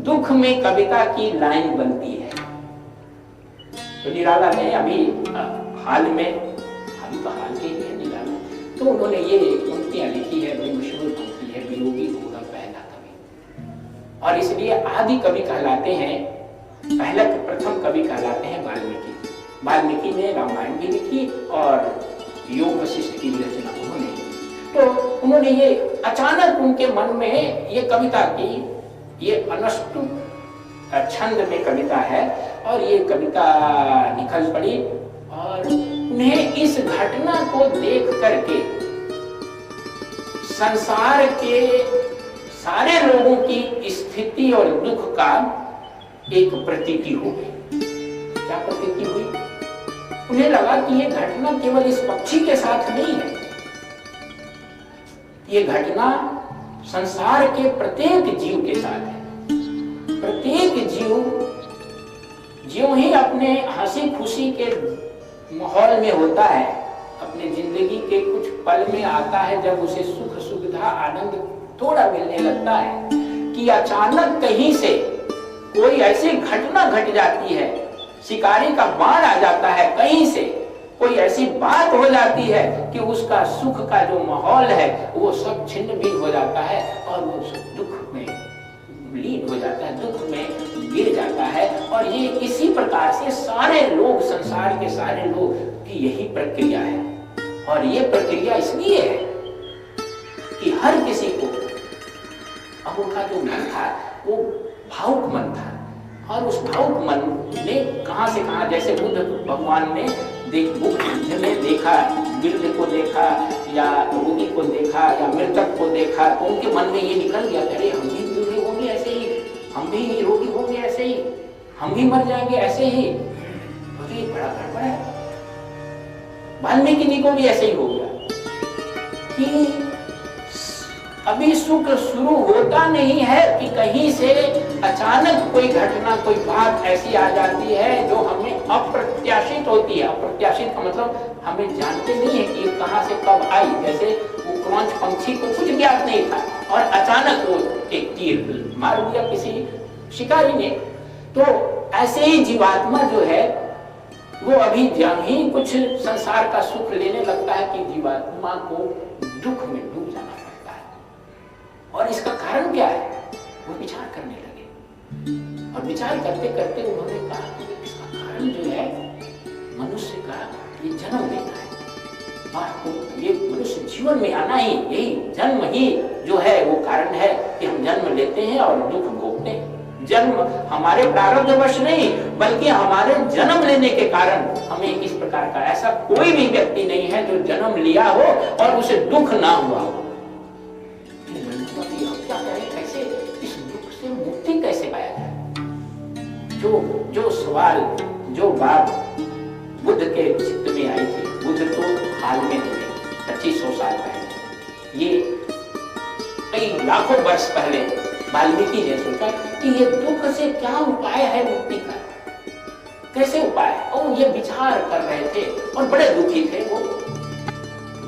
दुख में कविता की लाइन बनती है। तो निराला ने अभी हाल में, अभी तो हाल के ही है निराला, तो उन्होंने ये पंक्तियां लिखी है, बड़ी मशहूर पंक्ति है, वियोगी होगा पहला कवि। और इसलिए आदि कवि कहलाते हैं, पहला प्रथम कवि कहलाते हैं वाल्मीकि। वाल्मीकि ने रामायण भी लिखी और योग वशिष्ठ की रचना उन्होंने। तो उन्होंने ये अचानक उनके मन में ये कविता की, ये अनुष्टुप छंद में कविता है और ये कविता निकल पड़ी और उन्हें इस घटना को देख करके संसार के सारे लोगों की स्थिति और दुख का एक प्रतीति हो गई। क्या प्रतीति हुई? उन्हें लगा कि ये घटना केवल इस पक्षी के साथ नहीं है, ये घटना संसार के प्रत्येक जीव के साथ है। प्रत्येक जीव ज्यों ही अपने हंसी खुशी के माहौल में होता है, अपने जिंदगी के कुछ पल में आता है जब उसे सुख सुविधा आनंद थोड़ा मिलने लगता है, कि अचानक कहीं से कोई ऐसी घटना घट जाती है, शिकारी का बाण आ जाता है, कहीं से कोई ऐसी बात हो जाती है कि उसका सुख का जो माहौल है वो सब छिन्न भिन्न हो जाता है और वो दुख में लीन हो जाता है, दुख में गिर जाता है। और ये इसी प्रकार से सारे लोग, संसार के सारे लोग की यही प्रक्रिया है। और ये प्रक्रिया इसलिए है कि हर किसी को, अब उनका जो मन था वो भावुक मन था और उस भावुक मन ने कहां से कहां, जैसे बुद्ध भगवान ने बुद्ध ने देखा, वृद्ध को देखा या रोगी को देखा या मृतक को देखा, तो उनके मन में ये निकल गया, अरे हम भी बूढ़े होंगे ऐसे ही, हम भी रोगी होंगे ऐसे ही, हम भी मर जाएंगे ऐसे ही। तो ये बड़ा गड़बड़ है। वाल्मीकि को भी ऐसे ही हो गया कि अभी सुख शुरू होता नहीं है कि कहीं से अचानक कोई घटना, कोई बात ऐसी आ जाती है जो हमें अप्रत्याशित होती है। अप्रत्याशित का मतलब हमें जानते नहीं है कि ये कहां से कब आई। जैसे वो क्रौंच पंछी को कुछ ज्ञात नहीं था और अचानक वो एक तीर मार दिया किसी शिकारी ने। तो ऐसे ही जीवात्मा जो है वो अभी जब ही कुछ संसार का सुख लेने लगता है कि जीवात्मा को दुख में डूब जाना पड़ता है। और इसका कारण क्या है? वो विचार करने लगे और विचार करते करते उन्होंने कहा कि इसका कारण जो है मनुष्य का जन्म लेना है। और ये मनुष्य जीवन में आना ही, यही जन्म ही जो है वो कारण है कि हम जन्म लेते हैं और दुख भोगते हैं। जन्म हमारे प्रारब्धवश नहीं, बल्कि हमारे जन्म लेने के कारण हमें इस प्रकार का, ऐसा कोई भी व्यक्ति नहीं है जो जन्म लिया हो और उसे दुख ना हुआ हो। क्या करें, कैसे इस दुख से मुक्ति कैसे पाया जाए? जो सवाल, जो बात बुद्ध के चित्त में आई थी, बुद्ध तो हाल में हुए 2500 साल पहले, ये कई लाखों वर्ष पहले वाल्मीकि ने सोचा कि ये दुख से क्या उपाय है मुक्ति का, कैसे उपाय? और ये विचार कर रहे थे और बड़े दुखी थे। वो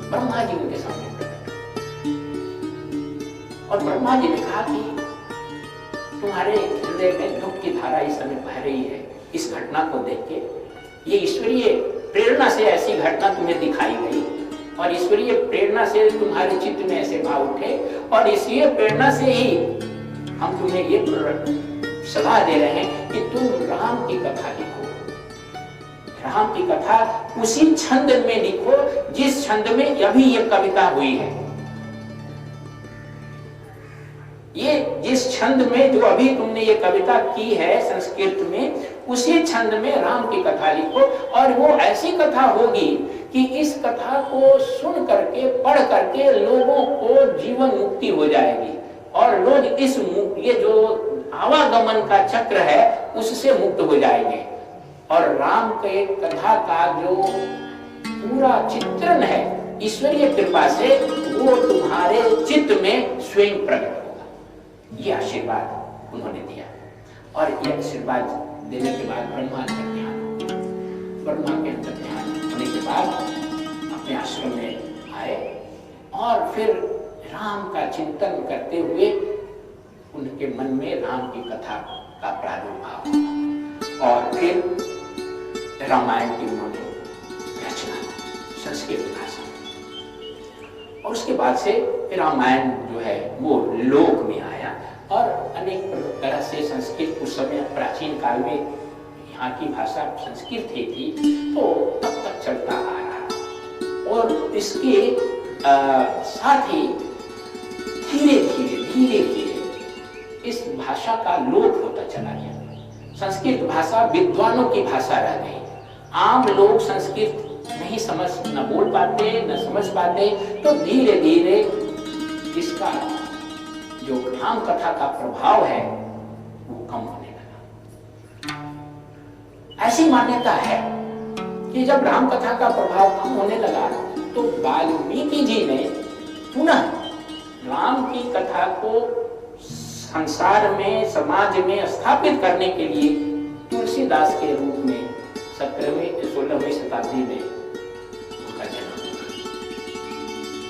ब्रह्मा जी उनके सामने और ब्रह्मा जी ने कहा कि तुम्हारे हृदय में दुख की धारा इस समय बह रही है, इस घटना को देख के, ये ईश्वरीय प्रेरणा से ऐसी घटना तुम्हें दिखाई गई और ईश्वरीय प्रेरणा से तुम्हारे चित्त में ऐसे भाव उठे और इसी प्रेरणा से ही हम तुम्हें ये सलाह दे रहे हैं कि तुम राम की कथा लिखो। राम की कथा उसी छंद में लिखो जिस छंद में अभी ये कविता हुई है। ये जिस छंद में जो अभी तुमने ये कविता की है संस्कृत में, उसी छंद में राम की कथा लिखो और वो ऐसी कथा होगी कि इस कथा को सुन करके, पढ़ करके लोगों को जीवन मुक्ति हो जाएगी और लोग इस ये जो आवागमन का चक्र है उससे मुक्त हो जाएंगे और राम के कथा का जो पूरा चित्रण है ईश्वरीय कृपा से वो तुम्हारे चित्त में स्वयं प्रकट होगा। ये आशीर्वाद उन्होंने दिया और ये आशीर्वाद देने के बाद ब्रह्मा अंतर ध्यान हो। ब्रह्मा के अंतर ध्यान होने के बाद अपने आश्रम में आए और फिर राम का चिंतन करते हुए उनके मन में राम की कथा का प्रादुर्भाव हुआ और फिर रामायण की उन्होंने रचना संस्कृत भाषा में और उसके बाद से रामायण जो है वो लोक में आया और अनेक तरह से संस्कृत उस समय प्राचीन काल में यहाँ की भाषा संस्कृत ही थी तो तब तक चलता आ रहा और इसके साथ ही धीरे धीरे इस भाषा का लोप होता चला गया। संस्कृत भाषा विद्वानों की भाषा रह गई। आम लोग संस्कृत नहीं समझ, न बोल पाते, न समझ पाते, तो धीरे धीरे इसका जो राम कथा का प्रभाव है वो कम होने लगा। ऐसी मान्यता है कि जब राम कथा का प्रभाव कम होने लगा तो वाल्मीकि जी ने पुनः राम की कथा को संसार में, समाज में स्थापित करने के लिए तुलसीदास के रूप में 17वीं-16वीं शताब्दी में उनका जन्म हुआ।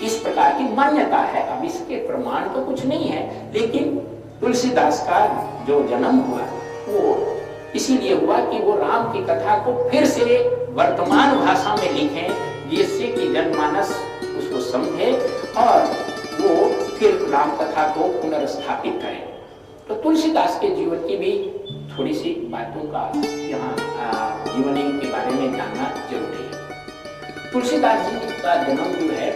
इस प्रकार की मान्यता है। अब इसके प्रमाण तो कुछ नहीं है, लेकिन तुलसीदास का जो जन्म हुआ वो इसीलिए हुआ कि वो राम की कथा को फिर से वर्तमान भाषा में लिखें जिससे कि जनमानस उसको समझे और वो फिर राम कथा को पुनर्स्थापित करें। तो तुलसीदास के जीवन की भी थोड़ी सी बातों का यहाँ जीवनी के बारे में जानना जरूरी है। तुलसीदास जी का जन्म जो है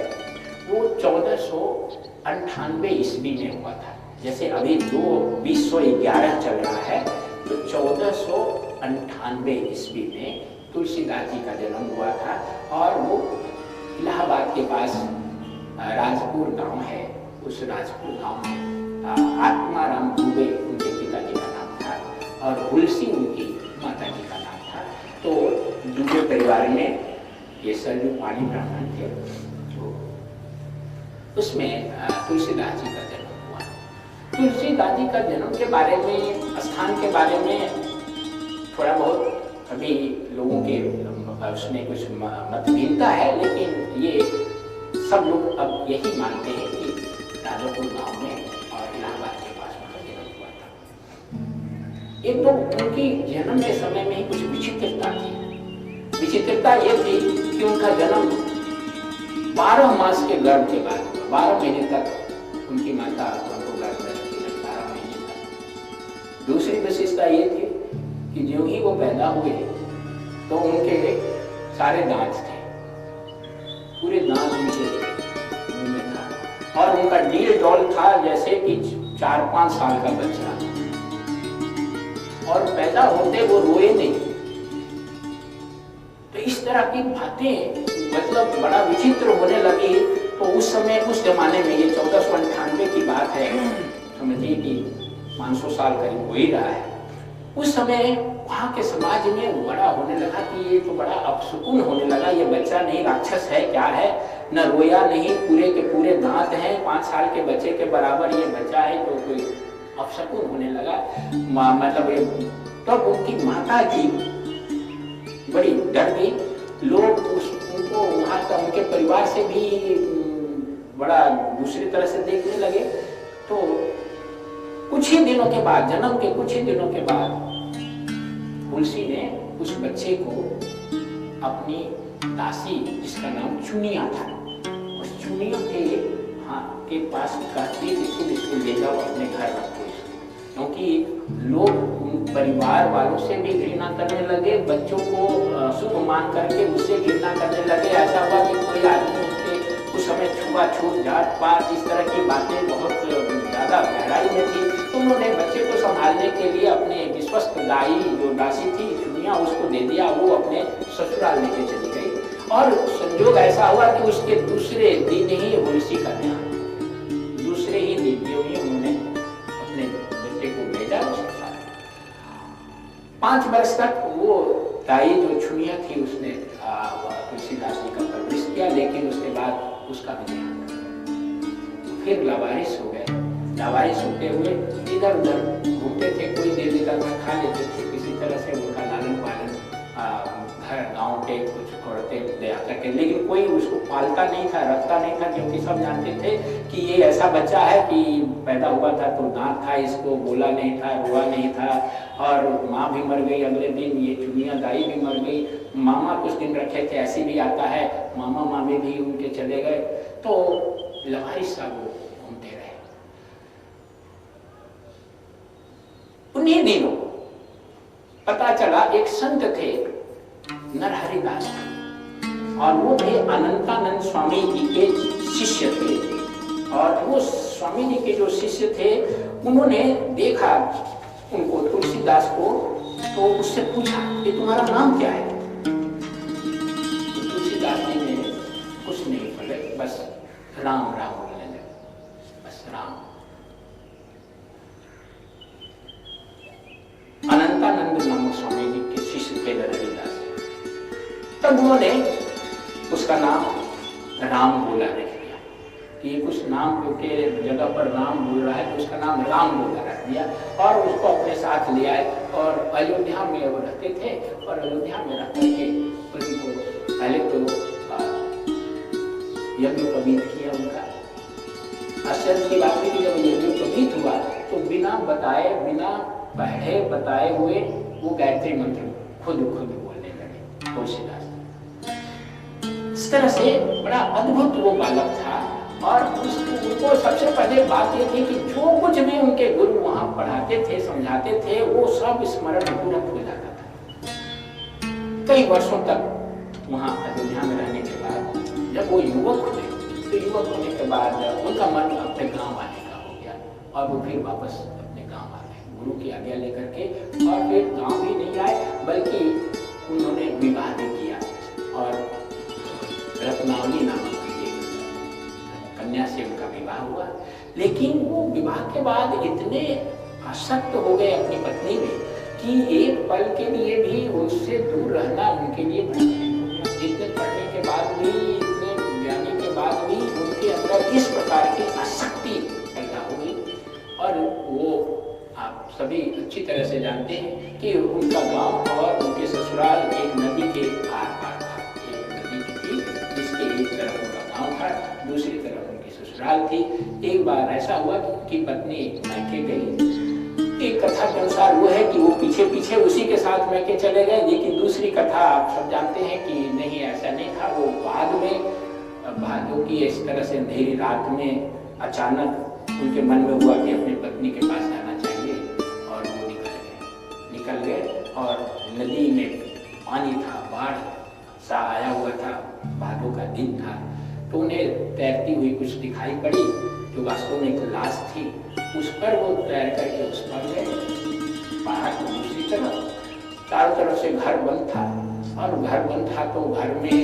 वो 1498 ईस्वी में हुआ था। जैसे अभी 2011 चल रहा है तो 1498 ईस्वी में तुलसीदास जी का जन्म हुआ था और वो इलाहाबाद के पास राजपुर गांव है। उस राजपुर गांव में आत्माराम दुबे उनके पिताजी का नाम था और तुलसी उनकी माता जी का नाम था। तो दुबे परिवार में ये सरयू पानी ब्राह्मण थे, तो उसमें तुलसीदास जी का जन्म हुआ। तुलसीदास जी का जन्म के बारे में, स्थान के बारे में थोड़ा बहुत अभी लोगों के उसमें कुछ मतभेदता है, लेकिन ये सब लोग अब यही मानते हैं कि राजापुर गांव में और इलाहाबाद के पास उनका जन्म हुआ था। एक तो उनकी जन्म के समय में ही कुछ विचित्रता थी। विचित्रता ये थी कि उनका जन्म 12 मास के गर्भ के बाद, 12 महीने तक उनकी माता उनको गर्भ में रखी, 12 महीने तक। दूसरी विशेषता ये थी कि जो ही वो पैदा हुए तो उनके सारे दांत थे डॉल था जैसे कि 4-5 साल का बच्चा, और पैदा होते वो रोए नहीं। तो इस तरह की बातें मतलब बड़ा विचित्र होने लगी। तो उस समय, उस जमाने में, ये 1498 की बात है, समझिए कि 500 साल करीब हो ही रहा है। उस समय वहाँ के समाज में बड़ा होने लगा कि ये तो बड़ा अपशकुन होने लगा, ये बच्चा नहीं राक्षस है क्या है, न रोया नहीं, पूरे के पूरे दांत हैं, 5 साल के बच्चे के बराबर ये बच्चा है, तो कोई अपशकुन होने लगा। मतलब ये तब उनकी माता जी बड़ी डर गई। लोग उनको वहाँ का उनके परिवार से भी बड़ा दूसरी तरह से देखने लगे। तो कुछ ही दिनों के बाद, जन्म के कुछ ही दिनों के बाद, तुलसी ने उस बच्चे को अपनी दासी, जिसका नाम चुनिया था, उस चुनिया के पास कहती थी इसको ले जाओ अपने घर रखो, क्योंकि लोग परिवार वालों से भी घृणा करने लगे, बच्चों को शुभ मान करके उससे घृणा करने लगे। ऐसा हुआ कि कोई आदमी उसके उस समय छुआछूत, जात पात, इस तरह की बातें बहुत ज्यादा गहराई में थी। तो उन्होंने बच्चे को संभालने के लिए अपने विश्वस्त दाई जो दासी थी चुनिया, उसको दे दिया। वो अपने ससुराल लेके चली गई। और संयोग ऐसा हुआ कि उसके दूसरे दिन ही होलिसी का ध्यान, दूसरे ही दिन उन्होंने अपने बेटे को भेजा उसके साथ। 5 वर्ष तक वो दाई जो चुनिया थी उसने तुलसीदास जी का परवरिश किया, लेकिन उसके बाद उसका भी ध्यान, फिर लावारिस हो गए। लावारिस होते हुए इधर उधर घूमते थे, कोई दे देता था, खा लेते थे, किसी तरह से उनका लालन पालन घर गांव के कुछ औरतें ले आकर के, लेकिन कोई उसको पालता नहीं था, रखता नहीं था, क्योंकि सब जानते थे कि ये ऐसा बच्चा है कि पैदा हुआ था तो दांत था, इसको बोला नहीं था, रोआ नहीं था, और माँ भी मर गई अगले दिन, ये चुनिया दाई भी मर गई, मामा कुछ दिन रखे थे, ऐसे भी आता है, मामा मामी भी उनके चले गए। तो लावारिस साहब वो घूमते रहे। उन्हीं दिनों पता चला एक संत थे नरहरिदास, और वो थे अनंतानंद स्वामी जी के शिष्य थे। और वो स्वामी जी के जो शिष्य थे, उन्होंने देखा उनको, तुलसीदास को, तो उससे पूछा कि तुम्हारा नाम क्या है? तो तुलसीदास जी ने कुछ नहीं बोले, बस राम राम बोलने लगे, बस राम। अनंतानंद नामक स्वामी जी के शिष्य थे नरहरिदास। तब उन्होंने उसका नाम राम बोला रख दिया कि कुछ नाम के जगह पर राम बोल रहा है, तो उसका नाम राम बोला रख दिया, और उसको अपने साथ ले आए। और अयोध्या में वो रहते थे, और अयोध्या में रह करके उनको पहले तो यज्ञोपवीत किया उनका। आश्चर्य की बात है कि जब यज्ञोपवीत हुआ तो बिना बताए, बिना पढ़े बताए हुए वो गायत्री मंत्र खुद बोलने लगे तुलसीदास। इस तरह से बड़ा अद्भुत वो बालक था। और उनको सबसे पहले बात ये थी कि जो कुछ भी उनके गुरु वहां पढ़ाते थे, समझाते थे, वो सब स्मरण तुरंत हो जाता था। कई वर्षों तक वहां अयोध्या में रहने के बाद जब वो युवक हुए, तो युवक होने के बाद उनका मन अपने गांव आने का हो गया, और वो फिर वापस अपने गांव आ गए गुरु की आज्ञा लेकर के। और फिर गांव भी नहीं आए, बल्कि उन्होंने विवाह भी किया, और रत्नावली नामक कन्या से उनका विवाह हुआ। लेकिन वो विवाह के बाद इतने आसक्त हो गए अपनी पत्नी में कि एक पल के लिए भी उससे दूर रहना उनके लिए बड़ा कठिन हो गया। इतने पढ़ने के बाद भी, इतने ज्ञानी के बाद भी उनके अंदर इस प्रकार की आसक्ति पैदा हो गई। और वो आप सभी अच्छी तरह से जानते हैं कि उनका गांव और उनके ससुराल एक नदी के आर पार था। एक नदी थी जिसके एक तरफ उनका गांव था, दूसरी तरफ उनकी ससुराल थी। एक बार ऐसा हुआ कि उनकी पत्नी मैके गई। एक कथा के अनुसार वो है कि वो पीछे पीछे उसी के साथ मैके चले गए, लेकिन दूसरी कथा आप सब जानते हैं कि नहीं, ऐसा नहीं था। वो बाद में भादों की इस तरह से अंधेरी रात में अचानक उनके मन में हुआ कि अपनी पत्नी के पास जाना चाहिए, और वो निकल गए। और नदी में पानी था, बाढ़ सा आया हुआ था, भादों का दिन था, तो उन्हें तैरती हुई कुछ दिखाई पड़ी। जो वास्तव में एक लाश थी, उस पर वो तैर करके उस पर गए। पहाड़ की दूसरी तरफ चारों तरफ से घर बंद था, और घर बंद था तो घर में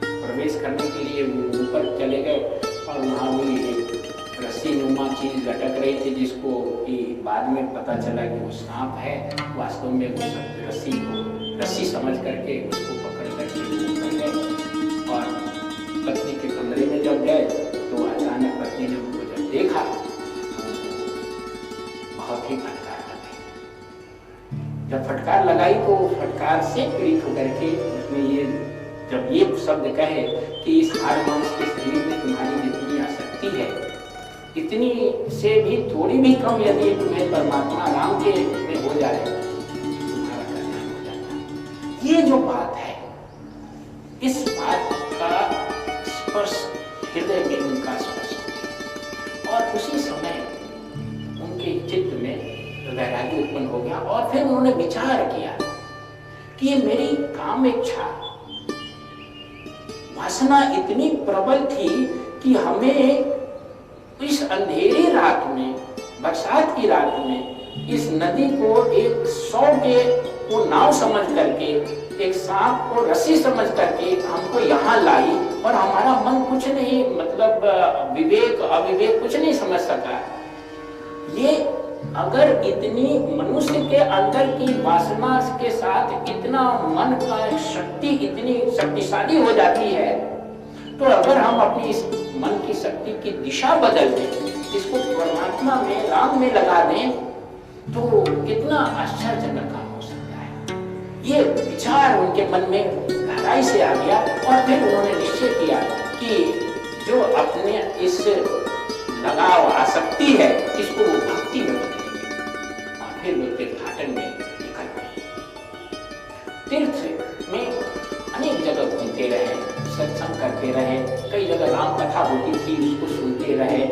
प्रवेश करने के लिए वो ऊपर चले गए, और वहाँ भी एक रस्सी नुमा चीज लटक रही थी, जिसको कि बाद में पता चला कि वो सांप है। वास्तव में वो रस्सी समझ करके उसको पकड़ करके ऊपर गए, और पत्नी के कमरे में जब गए तो अचानक पत्नी ने उनको जब देखा बहुत ही फटकार लगाई। जब फटकार लगाई तो फटकार से पीड़ित होकर के उसमें जब ये शब्द कहे कि इस हाड़ मांस के शरीर में तुम्हारी जितनी आसक्ति है, इतनी से भी थोड़ी भी कम यदि तुम्हें परमात्मा राम के में हो जाए, तुम्हारा कल्याण हो जाता। ये जो बात है, इस बात का स्पर्श हृदय में उनका स्पर्श हुआ, और उसी समय उनके चित्त में वैराग्य उत्पन्न हो गया। और फिर उन्होंने विचार किया कि ये मेरी काम इच्छा वासना इतनी प्रबल थी कि हमें इस अंधेरी रात में, बरसात की रात में, इस नदी को एक 100 के वो नाव समझ करके, एक सांप को रस्सी समझ करके हमको यहाँ लाई, और हमारा मन कुछ नहीं, मतलब विवेक अविवेक कुछ नहीं समझ सका। ये अगर इतनी मनुष्य के अंदर की वासना के साथ इतना मन का शक्ति इतनी शक्तिशाली हो जाती है, तो अगर हम अपनी इस मन की शक्ति की दिशा बदल दें, इसको परमात्मा में, राम में लगा दें, तो कितना आश्चर्यजनक काम हो सकता है। ये विचार उनके मन में गहराई से आ गया, और फिर उन्होंने निश्चय किया कि जो अपने इस लगाव आसक्ति है, इसको वो भक्ति में बदलेंगे। और फिर वो तीर्थाटन में निकल गए। तीर्थ में अनेक जगह घूमते रहे, सत्संग करते रहे, कई जगह राम कथा होती थी, उसको सुनते रहे।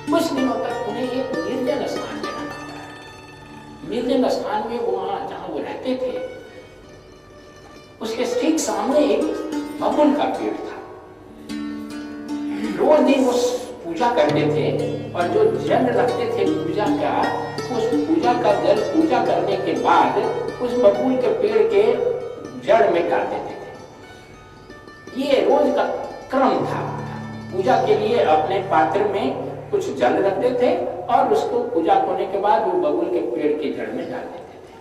कुछ दिनों तक उन्हें एक निर्जन स्थान में रहना पड़ा। निर्जन स्थान में वहाँ जहाँ वो रहते थे, उसके ठीक सामने एक बबुल का पेड़ था। रोज दिन वो पूजा करते थे, और जो जल रखते थे पूजा का, उस पूजा का जल पूजा करने के बाद उस बबूल के पेड़ के जड़ में डाल देते थे। ये रोज का क्रम था। पूजा के लिए अपने पात्र में कुछ जल रखते थे, और उसको पूजा होने के बाद वो बबूल के पेड़ के जड़ में डाल देते थे।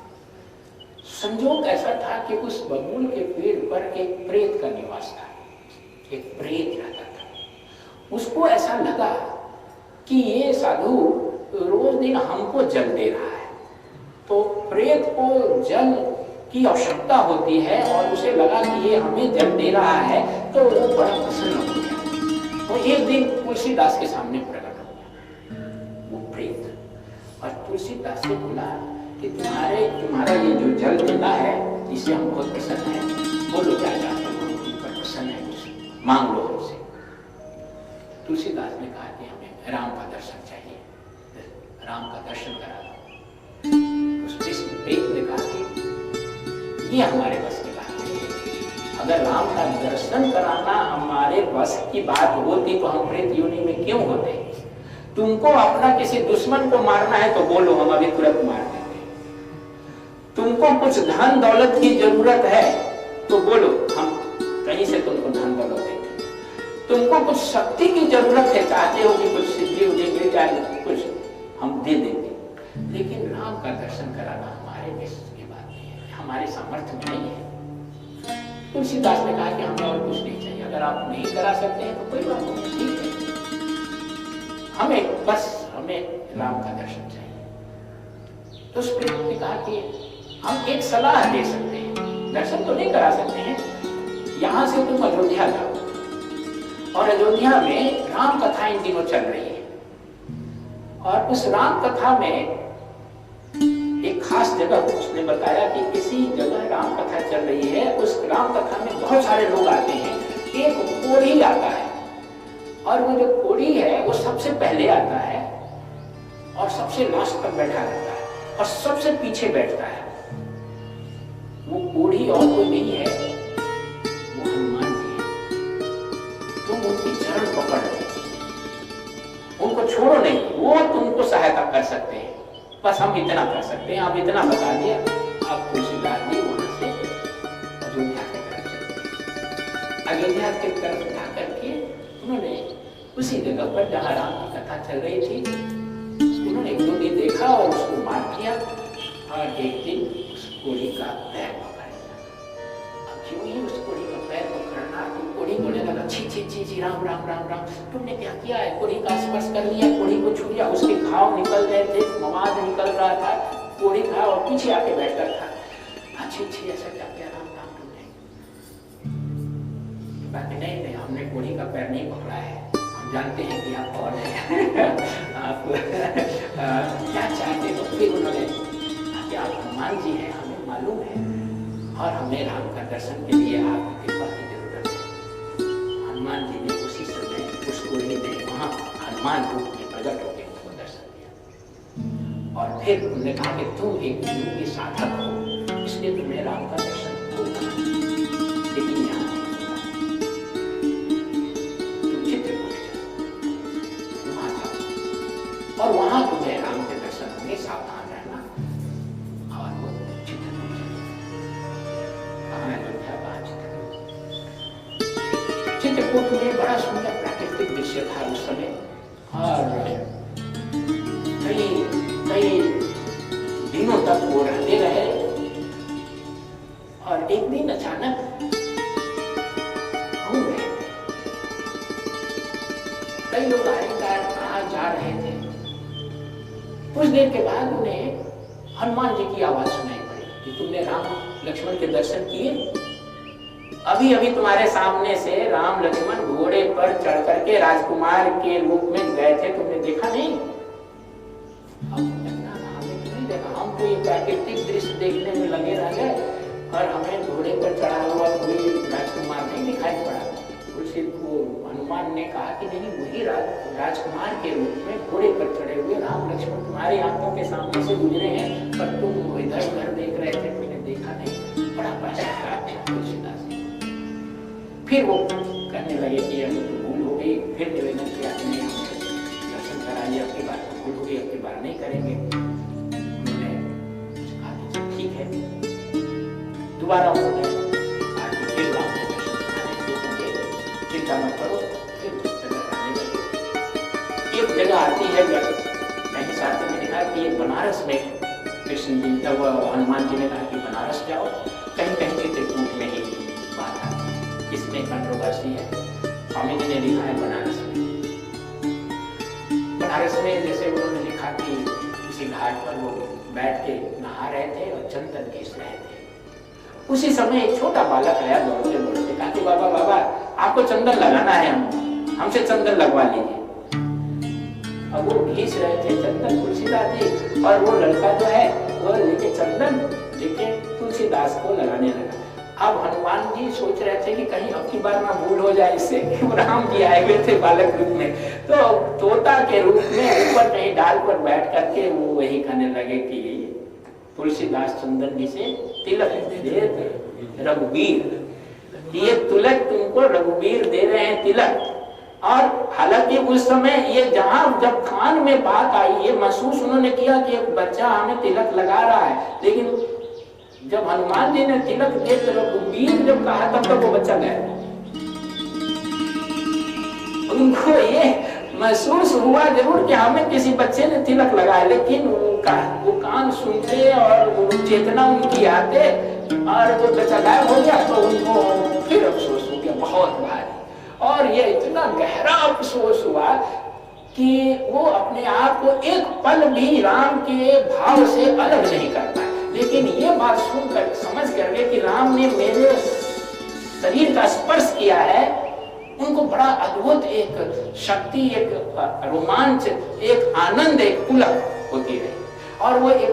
संजोग ऐसा था कि उस बबूल के पेड़ पर एक प्रेत का निवास था। एक प्रेत रहता था। उसको ऐसा लगा कि ये साधु रोज दिन हमको जल दे रहा है, तो प्रेत को जल की आवश्यकता होती है, और उसे लगा कि ये हमें जल दे रहा है, तो वो बड़ा प्रसन्न हो गया। तो एक दिन तुलसीदास के सामने प्रकट हो गया वो प्रेत, और तुलसीदास से बोला कि तुम्हारा ये जो जल देना है, इससे हम बहुत प्रसन्न है, बोलो क्या चाहते हो, पर प्रसन्न है, कुछ मांग लो हमसे। तुलसीदास ने कहा कि हमें राम का दर्शन चाहिए, राम का दर्शन करा दो। उस प्रेत ने कहा कि ये हमारे बस की बात नहीं है। अगर राम का दर्शन कराना हमारे बस की बात होती तो हम प्रेत योनि में क्यों होते? तुमको अपना किसी दुश्मन को मारना है तो बोलो, हम अभी तुरंत मार देते। तुमको कुछ धन दौलत की जरूरत है तो बोलो, हम कहीं से तुमको धन दौलत देंगे। तुमको कुछ शक्ति की जरूरत है, चाहते हो कि कुछ सिद्धि मिल जाए, कुछ हम दे देंगे। लेकिन राम का दर्शन कराना हमारे बस की बात नहीं है, हमारे सामर्थ्य में नहीं है। तुलसीदास ने कहा कि हमें और कुछ नहीं चाहिए, अगर आप नहीं करा सकते हैं तो कोई बात नहीं, ठीक है, हमें राम का दर्शन चाहिए। तो उस प्रेत ने कहा कि हम एक सलाह दे सकते हैं, दर्शन तो नहीं करा सकते हैं, यहां से तुम अयोध्या जाओ, और अयोध्या में राम कथा इन दिनों चल रही है, और उस राम कथा में एक खास जगह उसने बताया कि किसी जगह राम कथा चल रही है। उस राम कथा में बहुत सारे लोग आते हैं, एक कोढ़ी आता है, और वो जो कोढ़ी है वो सबसे पहले आता है और सबसे लास्ट तक बैठा रहता है, और सबसे पीछे बैठता है। वो कोढ़ी और कोई नहीं है, वो हनुमान जी है। तुम उनकी चरण पकड़ लो, उनको छोड़ो नहीं, वो तुमको सहायता कर सकते हैं, बस हम इतना कर सकते हैं। आप इतना बता दिया, आप तुलसीदास जी वहां से अयोध्या की तरफ चले। अयोध्या की तरफ जा करके उन्होंने उसी जगह पर जहाँ राम की कथा चल रही थी, उन्होंने एक दो दिन देखा और उसको मार किया, और एक दिन उस कोढ़ी का पैर पकड़ लिया। अब क्यों ही उस कोढ़ी का पैर पकड़ना, तो कोढ़ी बोलने लगा, छी छी छी छी, राम राम राम राम, तुमने क्या किया है? कोढ़ी का स्पर्श कर लिया, कोढ़ी को छू लिया, उसके घाव निकल गए थे, मवाद निकल रहा था, कोढ़ी था और पीछे आके बैठा था। अच्छी अच्छी, ऐसा क्या किया राम राम तुमने? बाकी नहीं नहीं, हमने कोढ़ी का पैर नहीं पकड़ा है, हम जानते हैं कि आप कौन है। आप क्या चाहते हो? फिर उन्होंने कि आप हनुमान जी हैं, हमें मालूम है, और हमें राम का दर्शन के लिए आपकी कृपा की जरूरत है। हनुमान जी ने उसी समय उस कोढ़ी में वहाँ हनुमान रूप में प्रकट होकर उनको दर्शन दिया, और फिर उन्होंने कहा कि तुम एक योगी साधक हो, इसलिए तुम्हें राम का दर्शन होगा, लेकिन यहाँ तुम चित्रकूट जाओ, वहाँ जाओ, और वहाँ तुम्हें राम के दर्शन होंगे, सावधान रहना। और वो चित्रकूट चित्रकूट में बड़ा सुंदर प्राकृतिक दृश्य था उस समय, और कई कई दिनों तक वो रहते रहे, और एक दिन अचानक घूम रहे थे, कई लोग आए जा रहे थे। कुछ देर के बाद उन्हें हनुमान जी की आवाज सुनाई पड़ी कि तुमने राम लक्ष्मण के दर्शन किए? अभी अभी तुम्हारे सामने से राम लक्ष्मण घोड़े पर चढ़ करके राजकुमार के रूप में गए थे, तुमने देखा नहीं? हमने नहीं देखा, हम तो ये प्राकृतिक दृश्य देखने में लगे रह गए, और हमें घोड़े पर चढ़ा हुआ कोई राजकुमार नहीं दिखाई पड़ा। तुलसी को हनुमान ने कहा कि नहीं, वही राजकुमार के रूप में घोड़े पर चढ़े हुए राम लक्ष्मण तुम्हारी आंखों के सामने से गुजरे हैं, पर तुम इधर उधर देख रहे थे, तुमने देखा नहीं। बड़ा पश्चाताप था तुलसीदास। फिर वो कहने लगे कि अब तो भूल हो गई, फिर निवेदन किया कि नहीं, दर्शन कराइए, आपकी बात तो भूल हो गई, आपकी बात नहीं करेंगे। उन्होंने कहा कि ठीक है, दोबारा उन्होंने कहा कि फिर राम के दर्शन कराने होंगे, चिंता मत करो। फिर जगह आने लगे। एक जगह आती है, कहीं शास्त्र में लिखा कि ये बनारस में कृष्ण जी, तब हनुमान जी ने कहा कि बनारस जाओ, कहीं कहीं चित्रकूट में ही बात आती है। इसमें कंट्रोवर्सी है, स्वामी जी ने लिखा है बनारस में जैसे उन्होंने लिखा कि किसी घाट पर वो बैठ के नहा रहे थे और चंदन घिस रहे थे। उसी समय एक छोटा बालक आया दौड़ते दौड़ते, कहा कि बाबा बाबा आपको चंदन लगाना है, हमसे चंदन लगवा लीजिए। अब वो घिस रहे थे चंदन तुलसीदास जी, और वो लड़का जो है वो लेके चंदन लेके तुलसीदास को लगाने लगा। अब हनुमान जी सोच रहे थे कि कहीं अब की बार ना भूल हो जाए इससे, कि राम जी आए हुए थे बालक रूप में, तो तोता के रूप में ऊपर कहीं डाल पर बैठ करके वो वही कहने लगे कि तुलसीदास चंदन जी से तिलक दे रघुवीर, ये तिलक तुमको रघुवीर दे रहे हैं तिलक। और हालांकि उस समय ये जहां जब कान में बात आई, ये महसूस उन्होंने किया कि एक बच्चा हमें तिलक लगा रहा है, लेकिन जब हनुमान जी ने तिलक दे रघुवीर जब कहा, तब तक वो बच्चा गया। उनको ये महसूस हुआ जरूर कि हमें किसी बच्चे ने तिलक लगाया, लेकिन वो कान सुनते और वो चेतना उनकी आते और वो बच्चा गायब हो गया, तो उनको फिर अफसोस हो गया बहुत भारी। और ये इतना गहरा अफसोस हुआ कि वो अपने आप को एक पल भी राम के भाव से अलग नहीं कर पाए। लेकिन ये बात सुनकर समझ करके कि राम ने मेरे शरीर का स्पर्श किया है, उनको बड़ा अद्भुत एक शक्ति, एक रोमांच, एक आनंद, एक पुलक होती है। और वो एक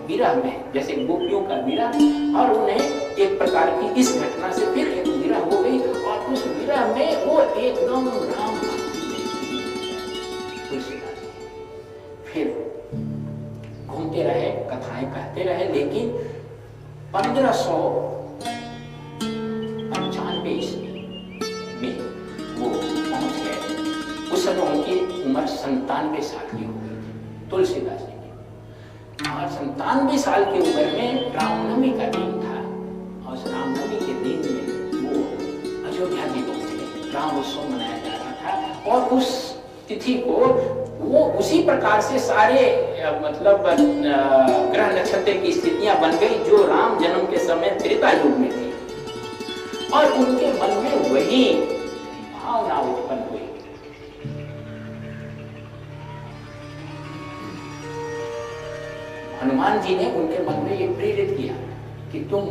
विरह में, जैसे गोपियों का विरह, और उन्हें एक प्रकार की इस घटना से फिर एक विरह हो गई, और उस विरह में वो एकदम राम फिर घूमते रहे, कथाएं कहते रहे, लेकिन 1595 ईस्वी में वो पहुंच गए। उस समय उनकी उम्र 97 साल की हो गई थी तुलसीदास जी की। और 97 साल की उम्र में रामनवमी का दिन था, और उस रामनवमी के दिन में वो अयोध्या जी पहुंचे। राम उत्सव मनाया जा रहा था, और उस तिथि को वो उसी प्रकार से सारे मतलब ग्रह नक्षत्र की स्थितियां बन गई जो राम जन्म के समय त्रेता युग में थी, और उनके मन में वही भावना उत्पन्न हुई। हनुमान जी ने उनके मन में ये प्रेरित किया कि तुम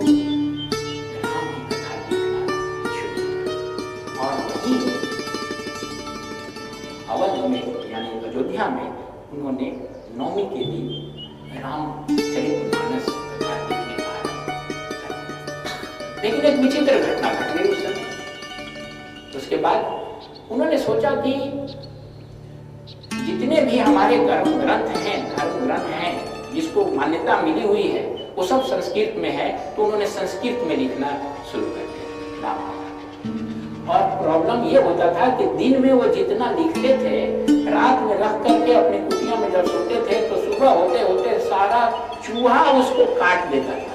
राम की कथा लिखना शुरू। और वही अवध में यानी अयोध्या में उन्होंने नवमी के दिन रामचरितमानस कथा लिखने का आरंभ किया। लेकिन एक विचित्र घटना घट गई उस समय। उसके बाद उन्होंने सोचा कि जितने भी हमारे धर्म ग्रंथ हैं जिसको मान्यता मिली हुई है वो सब संस्कृत में है, तो उन्होंने संस्कृत में लिखना शुरू कर दिया राम। और प्रॉब्लम ये होता था कि दिन में वो जितना लिखते थे, रात में रख करके अपनी कुटिया में जब सोते थे तो सुबह होते होते सारा चूहा उसको काट देता था।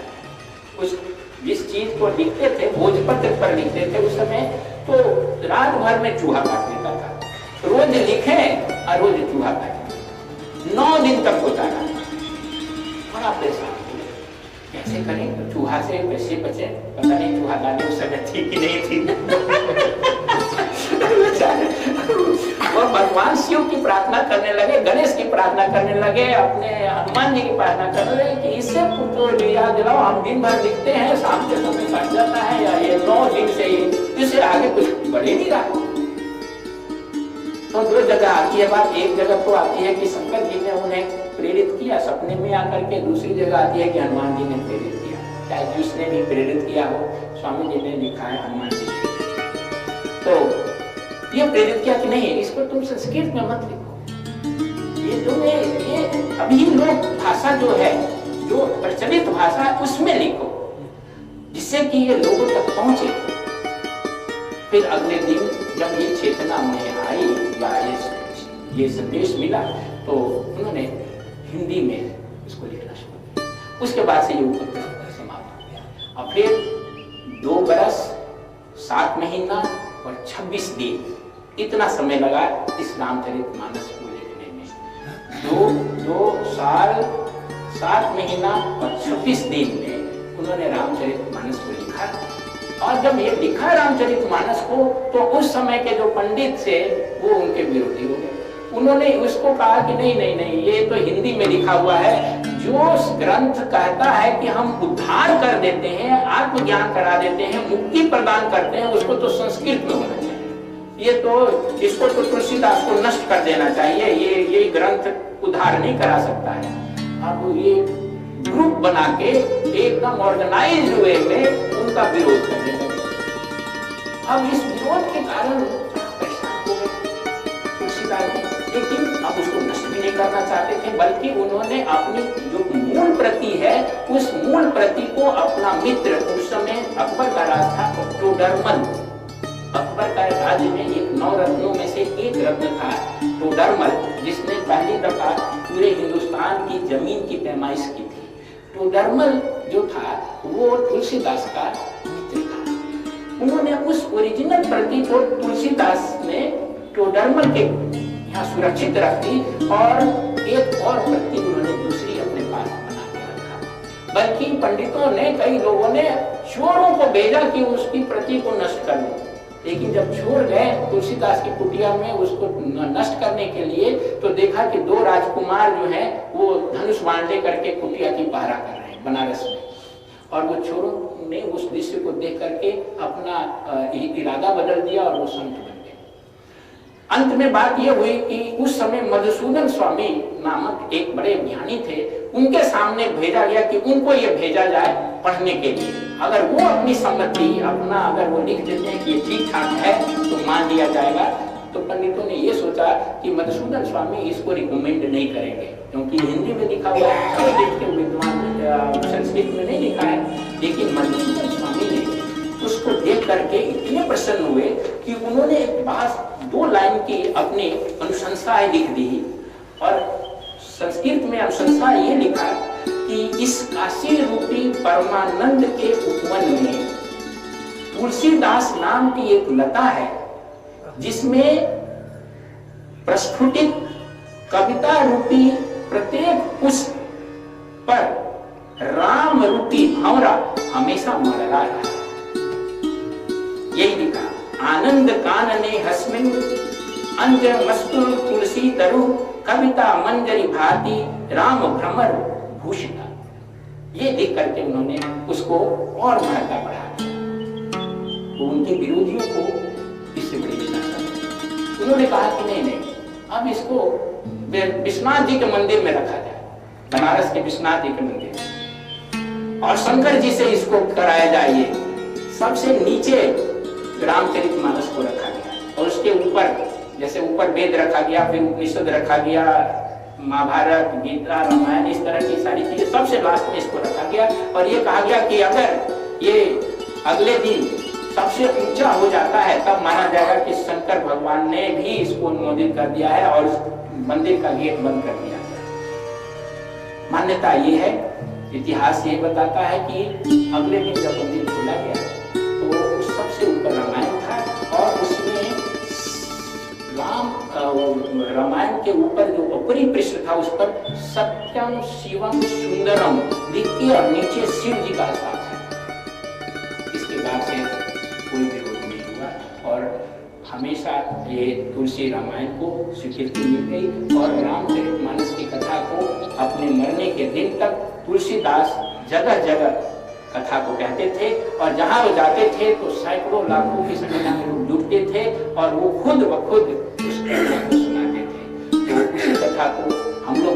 उस जिस चीज को लिखते थे, भोजपत्र पर लिखते थे उस समय, तो रात भर में चूहा काट देता था। रोज लिखे और रोज चूहा काटे, 9 दिन तक होता रहा। बड़ा परेशान हुए, कैसे करें, तो चूहा से कैसे बचे, पता नहीं चूहा दानी उस समय थी कि नहीं थी। और भगवान शिव की प्रार्थना करने लगे, गणेश की प्रार्थना करने लगे, अपने हनुमान जी की प्रार्थना करने लगे कि इससे तो याद दिलाओ, हम दिन भर लिखते हैं, शाम के समय कट जाता है, या ये 9 दिन से ही इससे आगे कुछ बढ़ ही नहीं रहा। तो 2 जगह आती है बात। एक जगह तो आती है कि शंकर जी ने उन्हें प्रेरित किया सपने में आकर के, दूसरी जगह आती है कि हनुमान जी ने प्रेरित किया। चाहे जिसने भी प्रेरित किया हो, स्वामी जी ने लिखा है हनुमान जी। तो ये प्रेरित किया कि नहीं, इसको तुम संस्कृत में मत लिखो, ये अभी लोग भाषा जो है, जो प्रचलित भाषा है उसमें लिखो, जिससे कि ये लोगों तक पहुंचे। फिर अगले दिन जब ये चेतना में आई या ये संदेश मिला, तो उन्होंने हिंदी में इसको लिखना शुरू किया। उसके बाद से ये उपक्रम समाप्त हो गया। और फिर 2 बरस 7 महीना और 26 दिन इतना समय लगा इस रामचरितमानस को लिखने में। 2 साल 7 महीना और 26 दिन में उन्होंने रामचरितमानस को लिखा। और जब ये लिखा रामचरितमानस को, तो उस समय के जो पंडित थे वो उनके विरोधी हो गए। उन्होंने उसको कहा कि नहीं, ये तो हिंदी में लिखा हुआ है। जो ग्रंथ कहता है कि हम उद्धार कर देते हैं, आत्मज्ञान करा देते हैं, मुक्ति प्रदान करते हैं, उसको तो संस्कृत में होना चाहिए। ये तो इसको तो तुलसीदास को नष्ट कर देना चाहिए, ये ग्रंथ उद्धार नहीं करा सकता है। अब ये ग्रुप बना के एकदम ऑर्गेनाइज्ड वे में उनका विरोध करने लगे। अब इस विरोध के कारण परेशान हो गए तुलसीदास जी, लेकिन अब उसको नष्ट भी नहीं करना चाहते थे, बल्कि उन्होंने अपनी जो मूल प्रति है उस मूल प्रति को अपना मित्र, उस समय अकबर का राज था टोडरमल, अकबर का राज्य में एक 9 रत्नों में से एक रत्न था टोडरमल, जिसने पहली दफा पूरे हिंदुस्तान की जमीन की पैमाइश की थी। टोडरमल जो था वो तुलसीदास का मित्र था। उन्होंने उस ओरिजिनल प्रति को तुलसीदास ने टोडरमल के यहाँ सुरक्षित रख दी, और एक और प्रति उन्होंने दूसरी अपने पास बना के रखा। बल्कि पंडितों ने, कई लोगों ने चोरों को भेजा कि उसकी प्रति को नष्ट कर दो, लेकिन जब चोर गए तुलसीदास की कुटिया में उसको नष्ट करने के लिए, तो देखा कि 2 राजकुमार जो हैं वो धनुष बाण लेकर के कुटिया की पहरा कर रहे हैं बनारस में। और वो चोरों ने उस दृश्य को देख करके अपना इरादा बदल दिया और वो संत बन गए। अंत में बात यह हुई कि उस समय मधुसूदन स्वामी नामक एक बड़े ज्ञानी थे, उनके सामने भेजा गया कि उनको ये भेजा जाए पढ़ने के लिए। अगर वो अपनी सम्मति अपना अगर वो लिख देते हैं कि ये ठीक ठाक है तो मान लिया जाएगा। तो पंडितों ने ये सोचा कि मधुसूदन स्वामी इसको रिकमेंड नहीं करेंगे, क्योंकि हिंदी में लिखा हुआ है, सब देखते विद्वान संस्कृत में नहीं लिखा है। लेकिन मधुसूदन स्वामी ने उसको देख करके इतने प्रसन्न हुए कि उन्होंने एक बात 2 लाइन की अपनी अनुशंसाएं लिख दी और संस्कृत में अनुशंसा ये लिखा कि इस काशी रूपी परमानंद के उपवन में तुलसीदास नाम की एक लता है, जिसमें प्रस्फुटित कविता रूपी प्रत्येक पुष्प पर राम रूपी भंवरा हमेशा मंडरा रहा है। यही लिखा, आनंद कानने हस्मिन अंजन मस्तुल तुलसी तरु कविता मंजरी भांति राम भ्रमर भूषिता। ये लिख करके उन्होंने उसको और महत्ता बढ़ा दिया। तो उनके विरोधियों को इससे बड़ी निराशा। उन्होंने कहा कि नहीं, अब इसको विश्वनाथ जी के मंदिर में रखा जाए, बनारस के विश्वनाथ जी के मंदिर में, और शंकर जी से इसको कराया जाए। ये सबसे नीचे रामचरितमानस को रखा गया और उसके ऊपर, जैसे ऊपर वेद रखा गया, फिर उपनिषद रखा गया, महाभारत, गीता, रामायण, इस तरह की सारी चीजें सबसे लास्ट में इसको रखा गया। और ये कहा गया कि अगर ये अगले दिन सबसे ऊंचा हो जाता है तब माना जाएगा कि शंकर भगवान ने भी इसको अनुमोदित कर दिया है और मंदिर का गेट बंद कर दिया है। मान्यता ये है, इतिहास ये बताता है कि अगले दिन जब मंदिर खोला गया तो सबसे ऊपर रामायण था और उसमें रामायण के ऊपर जो ऊपरी पृष्ठ था उस पर सत्यम शिवम सुंदरम लिख के और नीचे शिव जी का साथ है। इसके बाद से कोई विरोध नहीं हुआ और हमेशा ये तुलसी रामायण को स्वीकृति मिल गई और रामचरितमानस की कथा को अपने मरने के दिन तक तुलसीदास जगह जगह कथा को कहते थे और जहां वो जाते थे तो सैकड़ों लाखों की संख्या में लोग जुटते थे और वो खुद ब खुद उस कथा को सुनाते थे। तो उसी कथा को हम लोग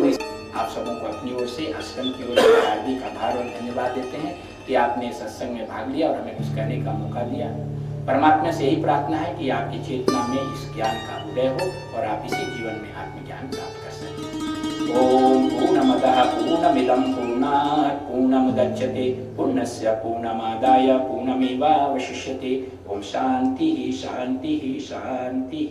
आप सबों को अपनी ओर से, आश्रम की ओर से हार्दिक आभार और धन्यवाद देते हैं कि आपने सत्संग में भाग लिया और हमें कुछ कहने का मौका दिया। परमात्मा से यही प्रार्थना है कि आपकी चेतना में इस ज्ञान का उदय हो और आप इसी जीवन में आत्मज्ञान प्राप्त कर सकें। ओम पूर्णमदः पूर्णमिदं पूर्णात् पूर्णमुदच्यते पूर्णस्य पूर्णमादाय पूर्णमेवावशिष्यते। ओम शांति शांति शांति।